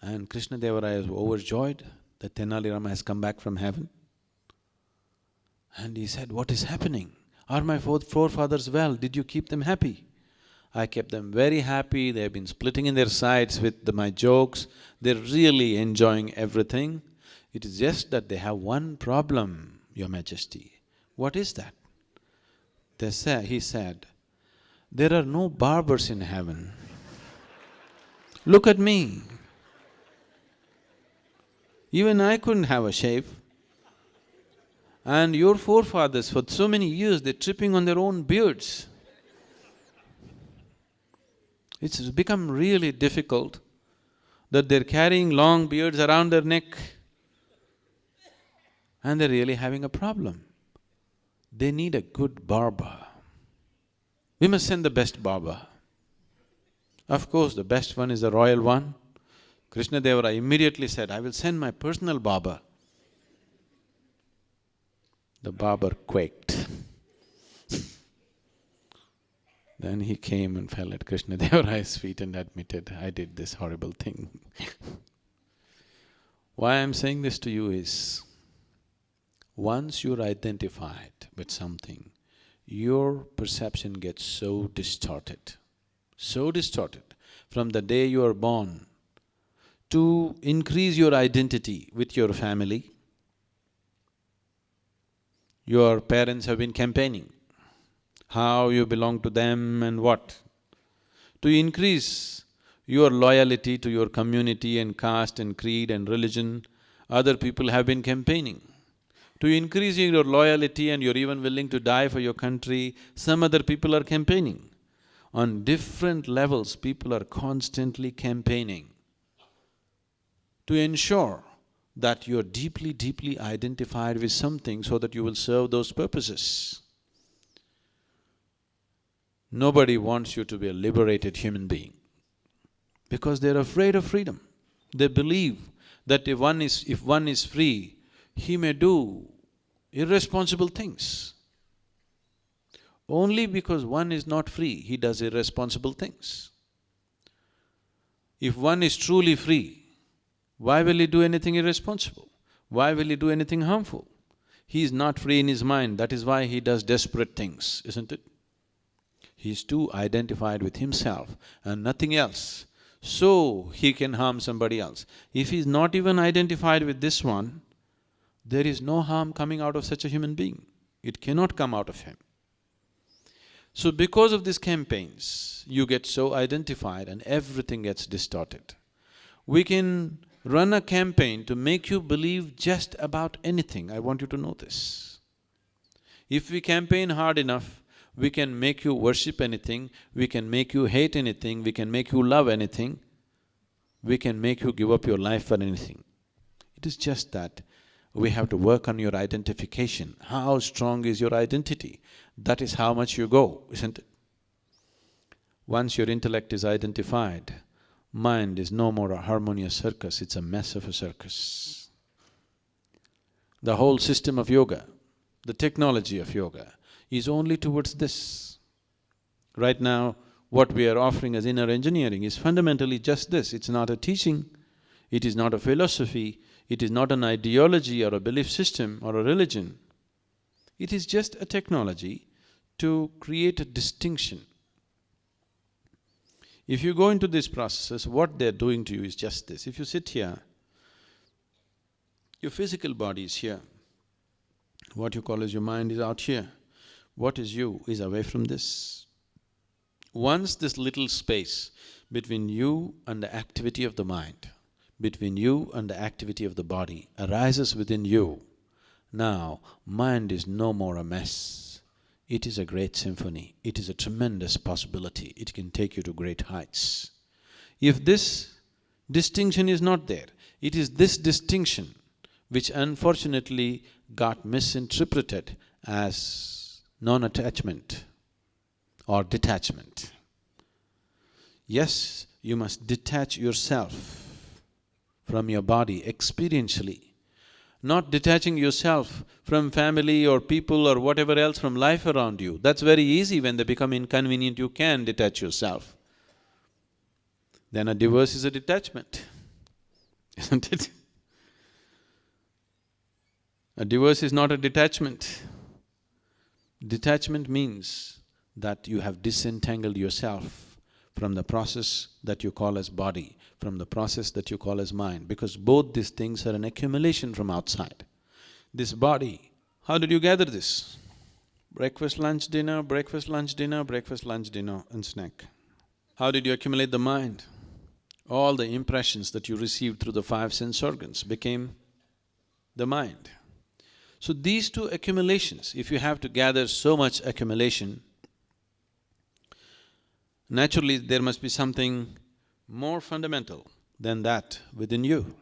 and Krishnadevaraya was overjoyed that Tenali Rama has come back from heaven. And he said, "What is happening? Are my forefathers well? Did you keep them happy?" "I kept them very happy, they've been splitting in their sides with my jokes, they're really enjoying everything. It is just that they have one problem, Your Majesty." "What is that?" He said, "There are no barbers in heaven. Look at me. Even I couldn't have a shave. And your forefathers for so many years, they're tripping on their own beards. It's become really difficult that they're carrying long beards around their neck, and they're really having a problem. They need a good barber. We must send the best barber." Of course, the best one is the royal one. Krishnadevaraya immediately said, "I will send my personal barber." The barber quaked. Then he came and fell at Krishnadevaraya's feet and admitted, "I did this horrible thing." Why I'm saying this to you is, once you're identified with something, your perception gets so distorted. From the day you are born, to increase your identity with your family, your parents have been campaigning, how you belong to them and what. To increase your loyalty to your community and caste and creed and religion, other people have been campaigning. To increase your loyalty and you're even willing to die for your country, some other people are campaigning. On different levels, people are constantly campaigning to ensure that you're deeply, deeply identified with something so that you will serve those purposes. Nobody wants you to be a liberated human being because they're afraid of freedom. They believe that if one is free, he may do irresponsible things. Only because one is not free, he does irresponsible things. If one is truly free, why will he do anything irresponsible? Why will he do anything harmful? He is not free in his mind, that is why he does desperate things, isn't it? He is too identified with himself and nothing else, so he can harm somebody else. If he is not even identified with this one, there is no harm coming out of such a human being. It cannot come out of him. So because of these campaigns, you get so identified and everything gets distorted. We can run a campaign to make you believe just about anything, I want you to know this. If we campaign hard enough, we can make you worship anything, we can make you hate anything, we can make you love anything, we can make you give up your life for anything. It is just that we have to work on your identification. How strong is your identity? That is how much you go, isn't it? Once your intellect is identified, mind is no more a harmonious circus, it's a mess of a circus. The whole system of yoga, the technology of yoga is only towards this. Right now, what we are offering as inner engineering is fundamentally just this. It's not a teaching, it is not a philosophy, it is not an ideology or a belief system or a religion. It is just a technology to create a distinction. If you go into these processes, what they're doing to you is just this. If you sit here, your physical body is here. What you call as your mind is out here. What is you is away from this. Once this little space between you and the activity of the mind, between you and the activity of the body arises within you, now mind is no more a mess. It is a great symphony, it is a tremendous possibility, it can take you to great heights. If this distinction is not there, it is this distinction which unfortunately got misinterpreted as non-attachment or detachment. Yes, you must detach yourself from your body experientially, not detaching yourself from family or people or whatever else from life around you. That's very easy. When they become inconvenient, you can detach yourself. Then a divorce is a detachment, isn't it? A divorce is not a detachment. Detachment means that you have disentangled yourself from the process that you call as body, from the process that you call as mind, because both these things are an accumulation from outside. This body, how did you gather this? Breakfast, lunch, dinner, breakfast, lunch, dinner, breakfast, lunch, dinner and snack. How did you accumulate the mind? All the impressions that you received through the five sense organs became the mind. So these two accumulations, if you have to gather so much accumulation, naturally there must be something more fundamental than that within you,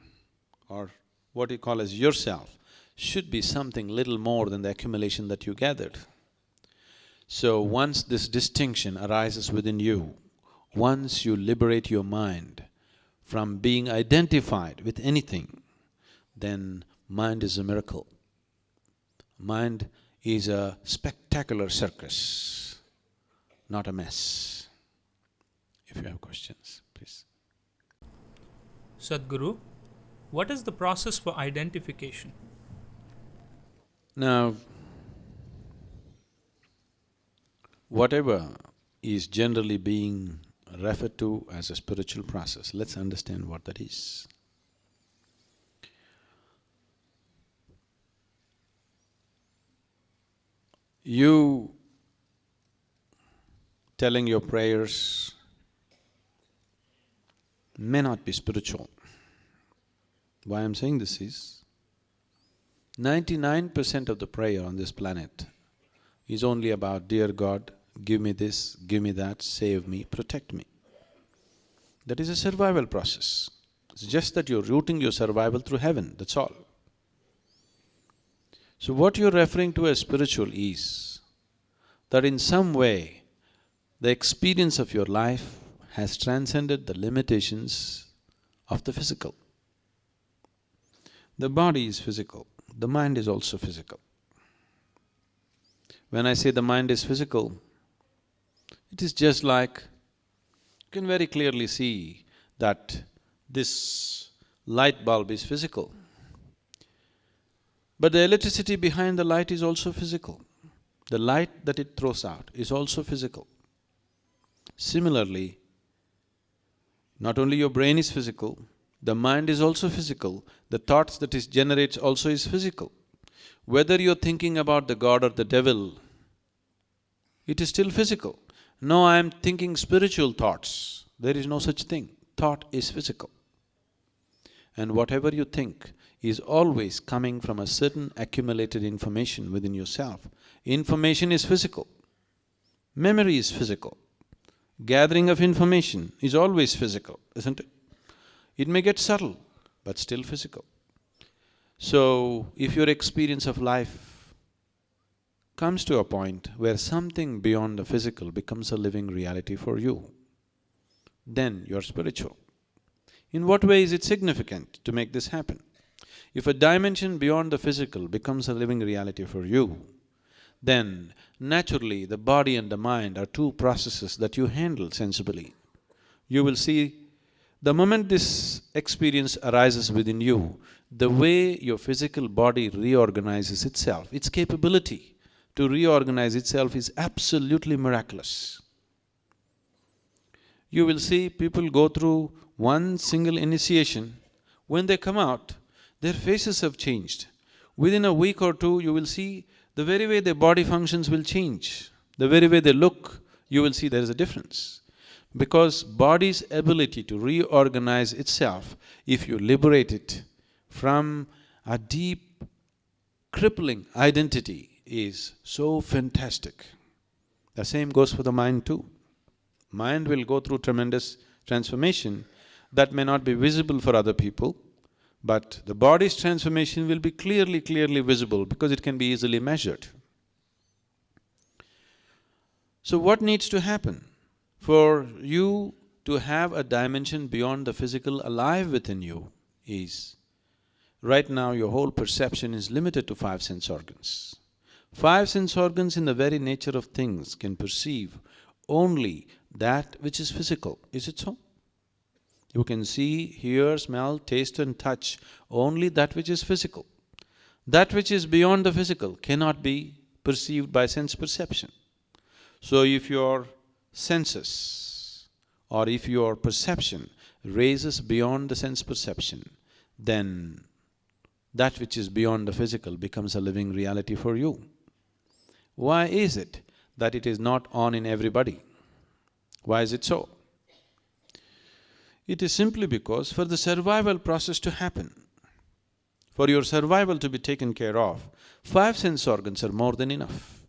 or what you call as yourself, should be something little more than the accumulation that you gathered. So once this distinction arises within you, once you liberate your mind from being identified with anything, then mind is a miracle. Mind is a spectacular circus, not a mess. If you have questions, please. Sadhguru, what is the process for identification? Now, whatever is generally being referred to as a spiritual process, let's understand what that is. You telling your prayers may not be spiritual. Why I'm saying this is, 99% of the prayer on this planet is only about, dear God, give me this, give me that, save me, protect me. That is a survival process. It's just that you're routing your survival through heaven, that's all. So what you're referring to as spiritual is that in some way The experience of your life has transcended the limitations of the physical. The body is physical, the mind is also physical. When I say the mind is physical, it is just like, you can very clearly see that this light bulb is physical. But the electricity behind the light is also physical. The light that it throws out is also physical. Similarly, not only your brain is physical, the mind is also physical, the thoughts that it generates also is physical. Whether you're thinking about the God or the devil, it is still physical. No, I am thinking spiritual thoughts. There is no such thing. Thought is physical. And whatever you think is always coming from a certain accumulated information within yourself. Information is physical. Memory is physical. Gathering of information is always physical, isn't it? It may get subtle, but still physical. So, if your experience of life comes to a point where something beyond the physical becomes a living reality for you, then you're spiritual. In what way is it significant to make this happen? If a dimension beyond the physical becomes a living reality for you, then naturally the body and the mind are two processes that you handle sensibly. You will see, the moment this experience arises within you, the way your physical body reorganizes itself, its capability to reorganize itself is absolutely miraculous. You will see people go through one single initiation, when they come out, their faces have changed. Within a week or two, you will see the very way their body functions will change. The very way they look, you will see there is a difference. Because body's ability to reorganize itself, if you liberate it from a deep, crippling identity, is so fantastic. The same goes for the mind too. Mind will go through tremendous transformation that may not be visible for other people, but the body's transformation will be clearly visible because it can be easily measured. So what needs to happen for you to have a dimension beyond the physical alive within you is, right now your whole perception is limited to 5 sense organs. 5 sense organs in the very nature of things can perceive only that which is physical. Is it so? You can see, hear, smell, taste and touch only that which is physical. That which is beyond the physical cannot be perceived by sense perception. So if your senses or if your perception raises beyond the sense perception, then that which is beyond the physical becomes a living reality for you. Why is it that it is not on in everybody? Why is it so? It is simply because for the survival process to happen, for your survival to be taken care of, 5 sense organs are more than enough.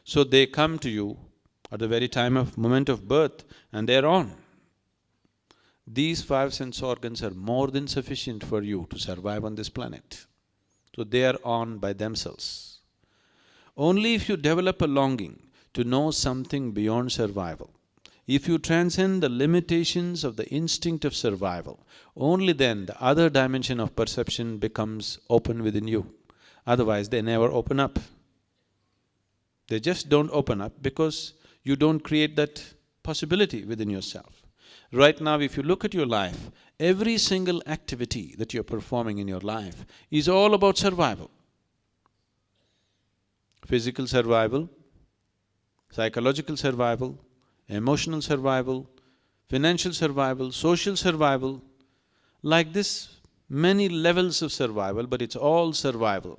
So they come to you at the very moment of birth and they're on. These 5 sense organs are more than sufficient for you to survive on this planet. So they are on by themselves. Only if you develop a longing to know something beyond survival, if you transcend the limitations of the instinct of survival, only then the other dimension of perception becomes open within you. Otherwise, they never open up. They just don't open up because you don't create that possibility within yourself. Right now, if you look at your life, every single activity that you're performing in your life is all about survival. Physical survival, psychological survival, emotional survival, financial survival, social survival, like this, many levels of survival, but it's all survival.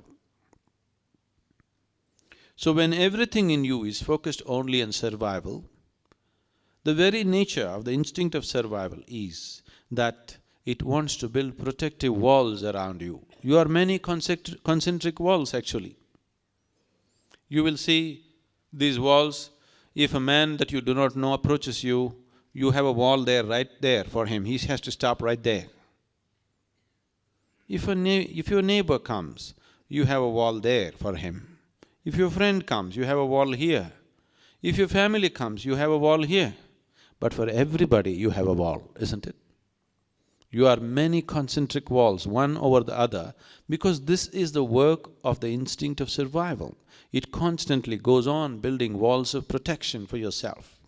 So when everything in you is focused only on survival, the very nature of the instinct of survival is that it wants to build protective walls around you. You are many concentric walls actually. You will see these walls. If a man that you do not know approaches you, you have a wall there, right there for him, he has to stop right there. If your neighbor comes, you have a wall there for him. If your friend comes, you have a wall here. If your family comes, you have a wall here, but for everybody you have a wall, isn't it? You are many concentric walls, one over the other, because this is the work of the instinct of survival. It constantly goes on building walls of protection for yourself.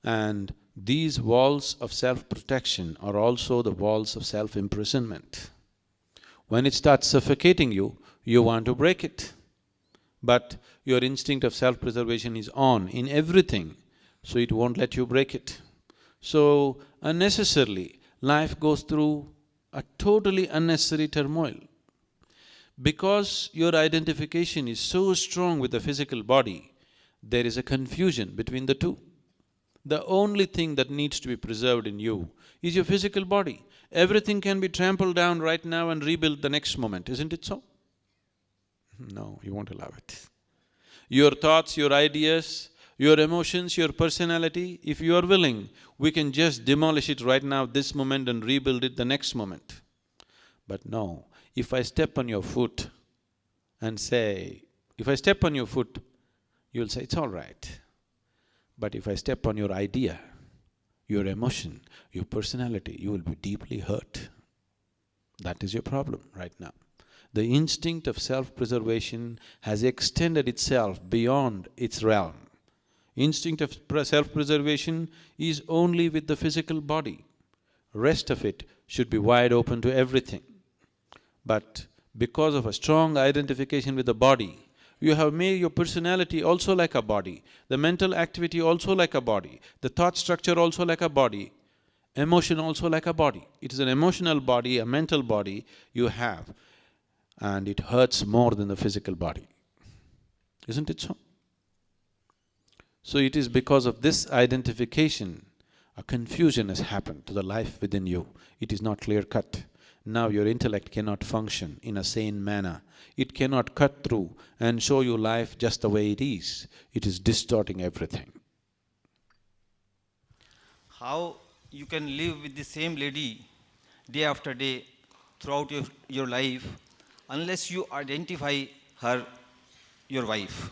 And these walls of self-protection are also the walls of self-imprisonment. When it starts suffocating you, you want to break it. But your instinct of self-preservation is on in everything, so it won't let you break it. So, unnecessarily, life goes through a totally unnecessary turmoil. Because your identification is so strong with the physical body, there is a confusion between the two. The only thing that needs to be preserved in you is your physical body. Everything can be trampled down right now and rebuilt the next moment, isn't it so? No, you won't allow it. Your thoughts, your ideas, your emotions, your personality, if you are willing, we can just demolish it right now, this moment, and rebuild it the next moment. But no, if I step on your foot and say… if I step on your foot, you'll say, it's all right. But if I step on your idea, your emotion, your personality, you will be deeply hurt. That is your problem right now. The instinct of self-preservation has extended itself beyond its realm. Instinct of self-preservation is only with the physical body. Rest of it should be wide open to everything. But because of a strong identification with the body, you have made your personality also like a body, the mental activity also like a body, the thought structure also like a body, emotion also like a body. It is an emotional body, a mental body you have, and it hurts more than the physical body. Isn't it so? So it is because of this identification, a confusion has happened to the life within you. It is not clear-cut. Now your intellect cannot function in a sane manner. It cannot cut through and show you life just the way it is. It is distorting everything. How you can live with the same lady day after day throughout your life unless you identify her your wife?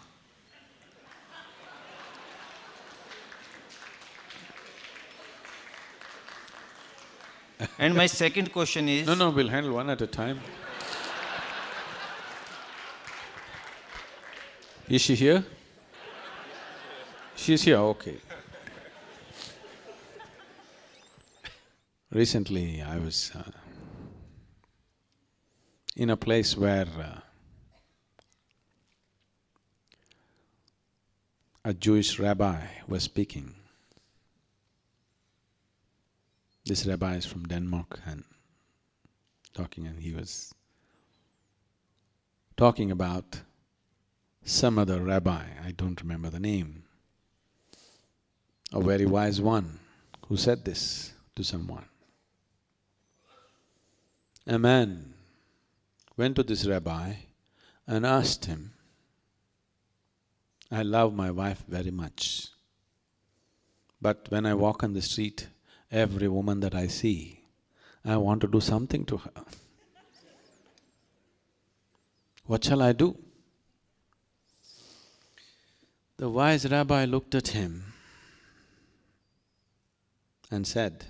And my second question is… No, we'll handle one at a time. Is she here? She's here, okay. Recently, I was in a place where a Jewish rabbi was speaking. This rabbi is from Denmark and he was talking about some other rabbi, I don't remember the name, a very wise one who said this to someone. A man went to this rabbi and asked him, I love my wife very much, but when I walk on the street, every woman that I see, I want to do something to her. What shall I do? The wise rabbi looked at him and said,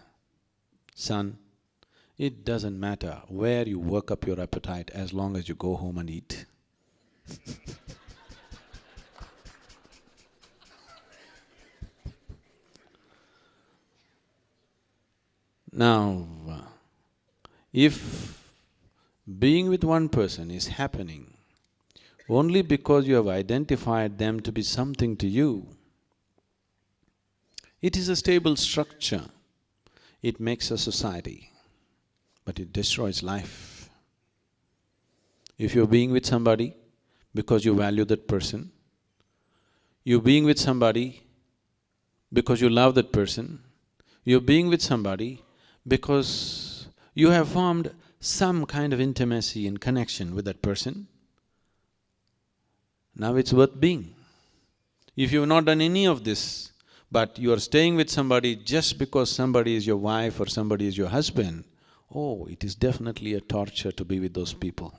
son, it doesn't matter where you work up your appetite as long as you go home and eat. Now, if being with one person is happening only because you have identified them to be something to you, it is a stable structure. It makes a society, but it destroys life. If you're being with somebody because you value that person, you're being with somebody because you love that person, you're being with somebody because you have formed some kind of intimacy and connection with that person, now it's worth being. If you've not done any of this, but you are staying with somebody just because somebody is your wife or somebody is your husband, oh, it is definitely a torture to be with those people.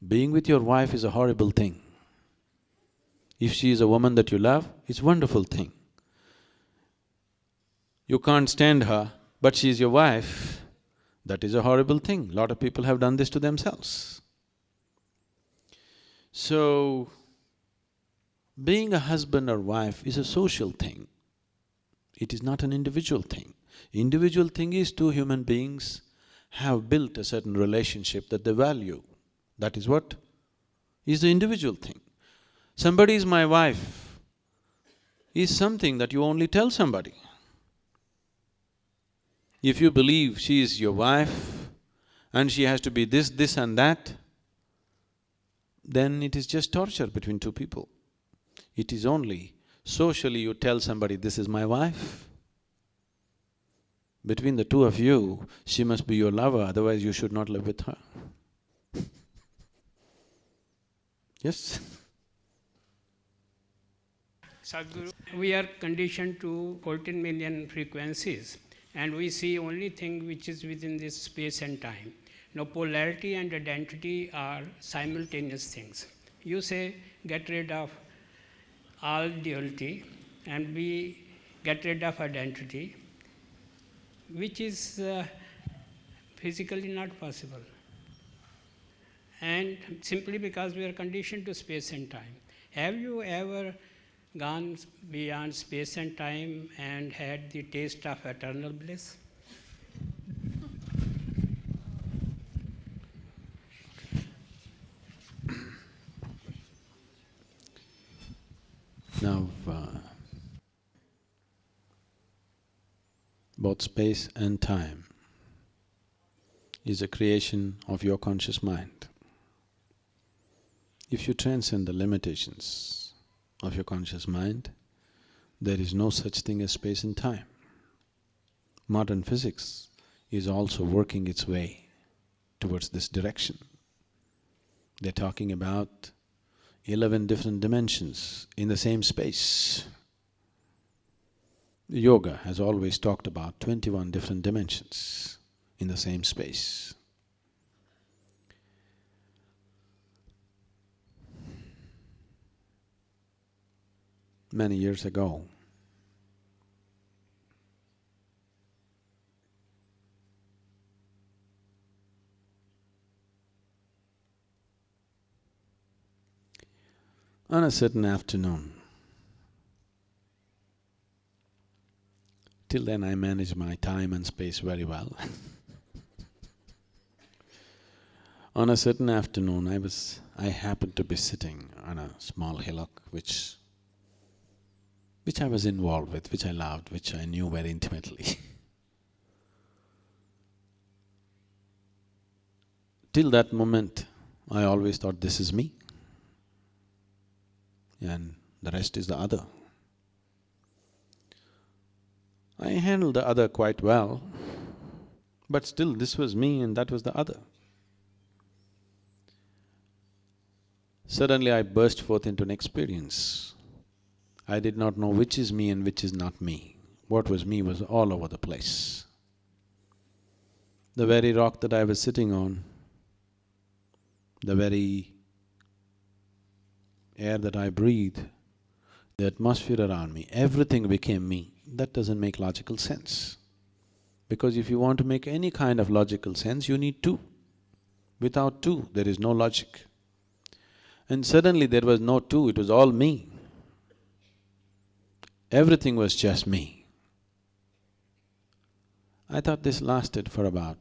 Being with your wife is a horrible thing. If she is a woman that you love, it's a wonderful thing. You can't stand her, but she is your wife, that is a horrible thing. A lot of people have done this to themselves. So, being a husband or wife is a social thing. It is not an individual thing. Individual thing is two human beings have built a certain relationship that they value. That is what is the individual thing. Somebody is my wife is something that you only tell somebody. If you believe she is your wife and she has to be this, this and that, then it is just torture between two people. It is only socially you tell somebody, this is my wife. Between the two of you, she must be your lover, otherwise you should not live with her. Yes? Sadhguru, we are conditioned to 14 million frequencies and we see only thing which is within this space and time. Now polarity and identity are simultaneous things. You say get rid of all duality and we get rid of identity, which is physically not possible. And simply because we are conditioned to space and time. Have you ever gone beyond space and time and had the taste of eternal bliss? Now, both space and time is a creation of your conscious mind. If you transcend the limitations of your conscious mind, there is no such thing as space and time. Modern physics is also working its way towards this direction. They're talking about 11 different dimensions in the same space. Yoga has always talked about 21 different dimensions in the same space. Many years ago, on a certain afternoon, till then I managed my time and space very well. On a certain afternoon, I happened to be sitting on a small hillock which I was involved with, which I loved, which I knew very intimately. Till that moment, I always thought this is me and the rest is the other. I handled the other quite well, but still this was me and that was the other. Suddenly I burst forth into an experience. I did not know which is me and which is not me. What was me was all over the place. The very rock that I was sitting on, the very air that I breathe, the atmosphere around me, everything became me. That doesn't make logical sense. Because if you want to make any kind of logical sense, you need two. Without two, there is no logic. And suddenly there was no two, it was all me. Everything was just me. I thought this lasted for about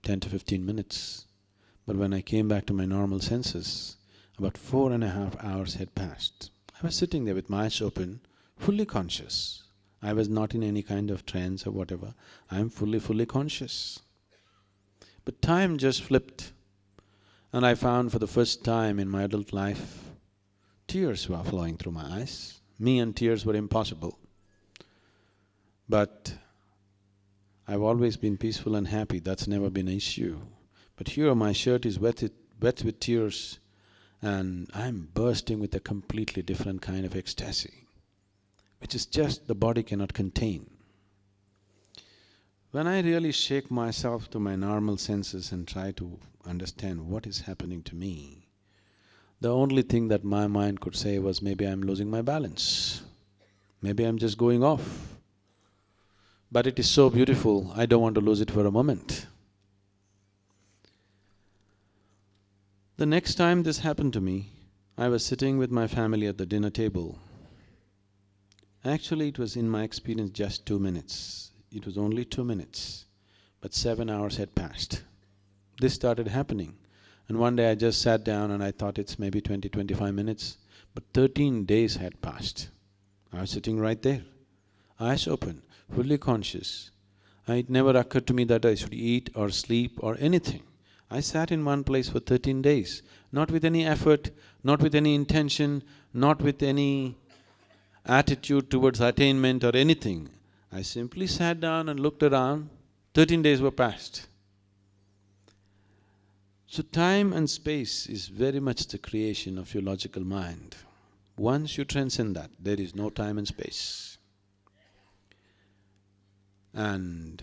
10 to 15 minutes. But when I came back to my normal senses, about 4.5 hours had passed. I was sitting there with my eyes open, fully conscious. I was not in any kind of trance or whatever. I am fully conscious. But time just flipped, and I found for the first time in my adult life, tears were flowing through my eyes. Me and tears were impossible. But I've always been peaceful and happy, that's never been an issue. But here my shirt is wet with tears and I'm bursting with a completely different kind of ecstasy, which is just the body cannot contain. When I really shake myself to my normal senses and try to understand what is happening to me, The only thing that my mind could say was, maybe I'm losing my balance, maybe I'm just going off. But it is so beautiful, I don't want to lose it for a moment. The next time this happened to me, I was sitting with my family at the dinner table. Actually, it was, in my experience, just 2 minutes. It was only 2 minutes, but 7 hours had passed. This started happening. And one day I just sat down and I thought it's maybe 20-25 minutes, but 13 days had passed. I was sitting right there, eyes open, fully conscious. It never occurred to me that I should eat or sleep or anything. I sat in one place for 13 days, not with any effort, not with any intention, not with any attitude towards attainment or anything. I simply sat down and looked around, 13 days were passed. So time and space is very much the creation of your logical mind. Once you transcend that, there is no time and space. And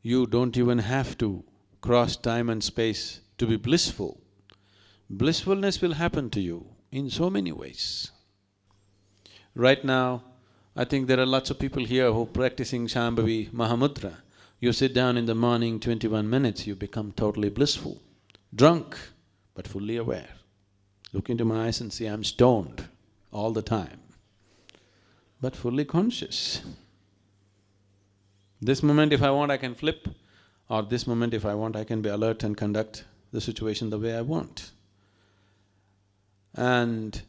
you don't even have to cross time and space to be blissful. Blissfulness will happen to you in so many ways. Right now, I think there are lots of people here who are practicing Shambhavi Mahamudra. You sit down in the morning, 21 minutes, you become totally blissful. Drunk, but fully aware. Look into my eyes and see I'm stoned all the time, but fully conscious. This moment if I want I can flip, or this moment if I want I can be alert and conduct the situation the way I want. And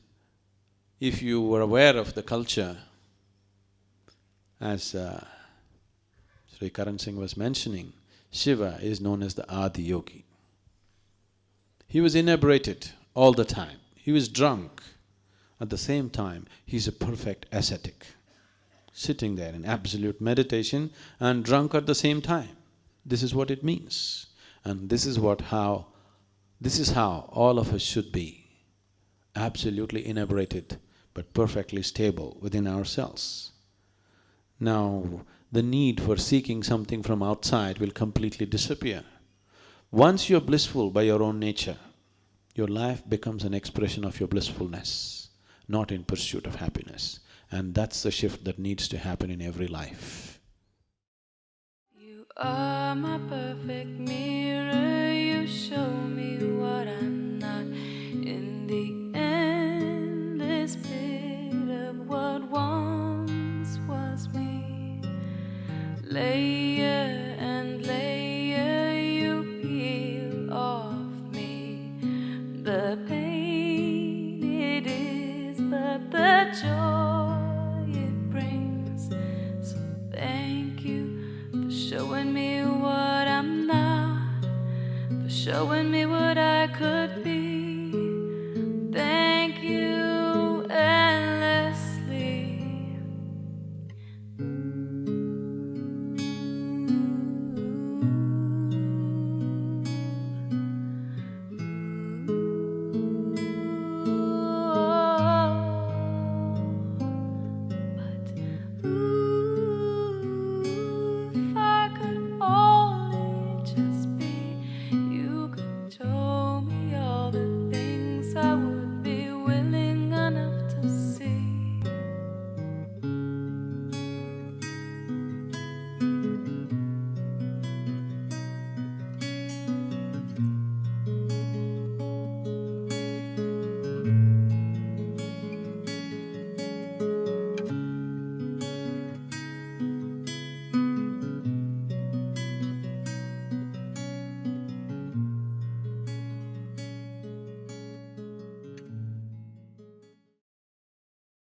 if you were aware of the culture, as Sri Karan Singh was mentioning, Shiva is known as the Adi Yogi. He was inebriated all the time, he was drunk. At the same time, he's a perfect ascetic, sitting there in absolute meditation and drunk at the same time. This is what it means. And this is how all of us should be, absolutely inebriated but perfectly stable within ourselves. Now, the need for seeking something from outside will completely disappear. Once you're blissful by your own nature, your life becomes an expression of your blissfulness, not in pursuit of happiness. And that's the shift that needs to happen in every life. You are my perfect mirror, you show me what I'm not. In the endless pit of what once was me, layer and layer you peel off me. The pain it is, but the joy it brings. So thank you for showing me what I'm not, for showing me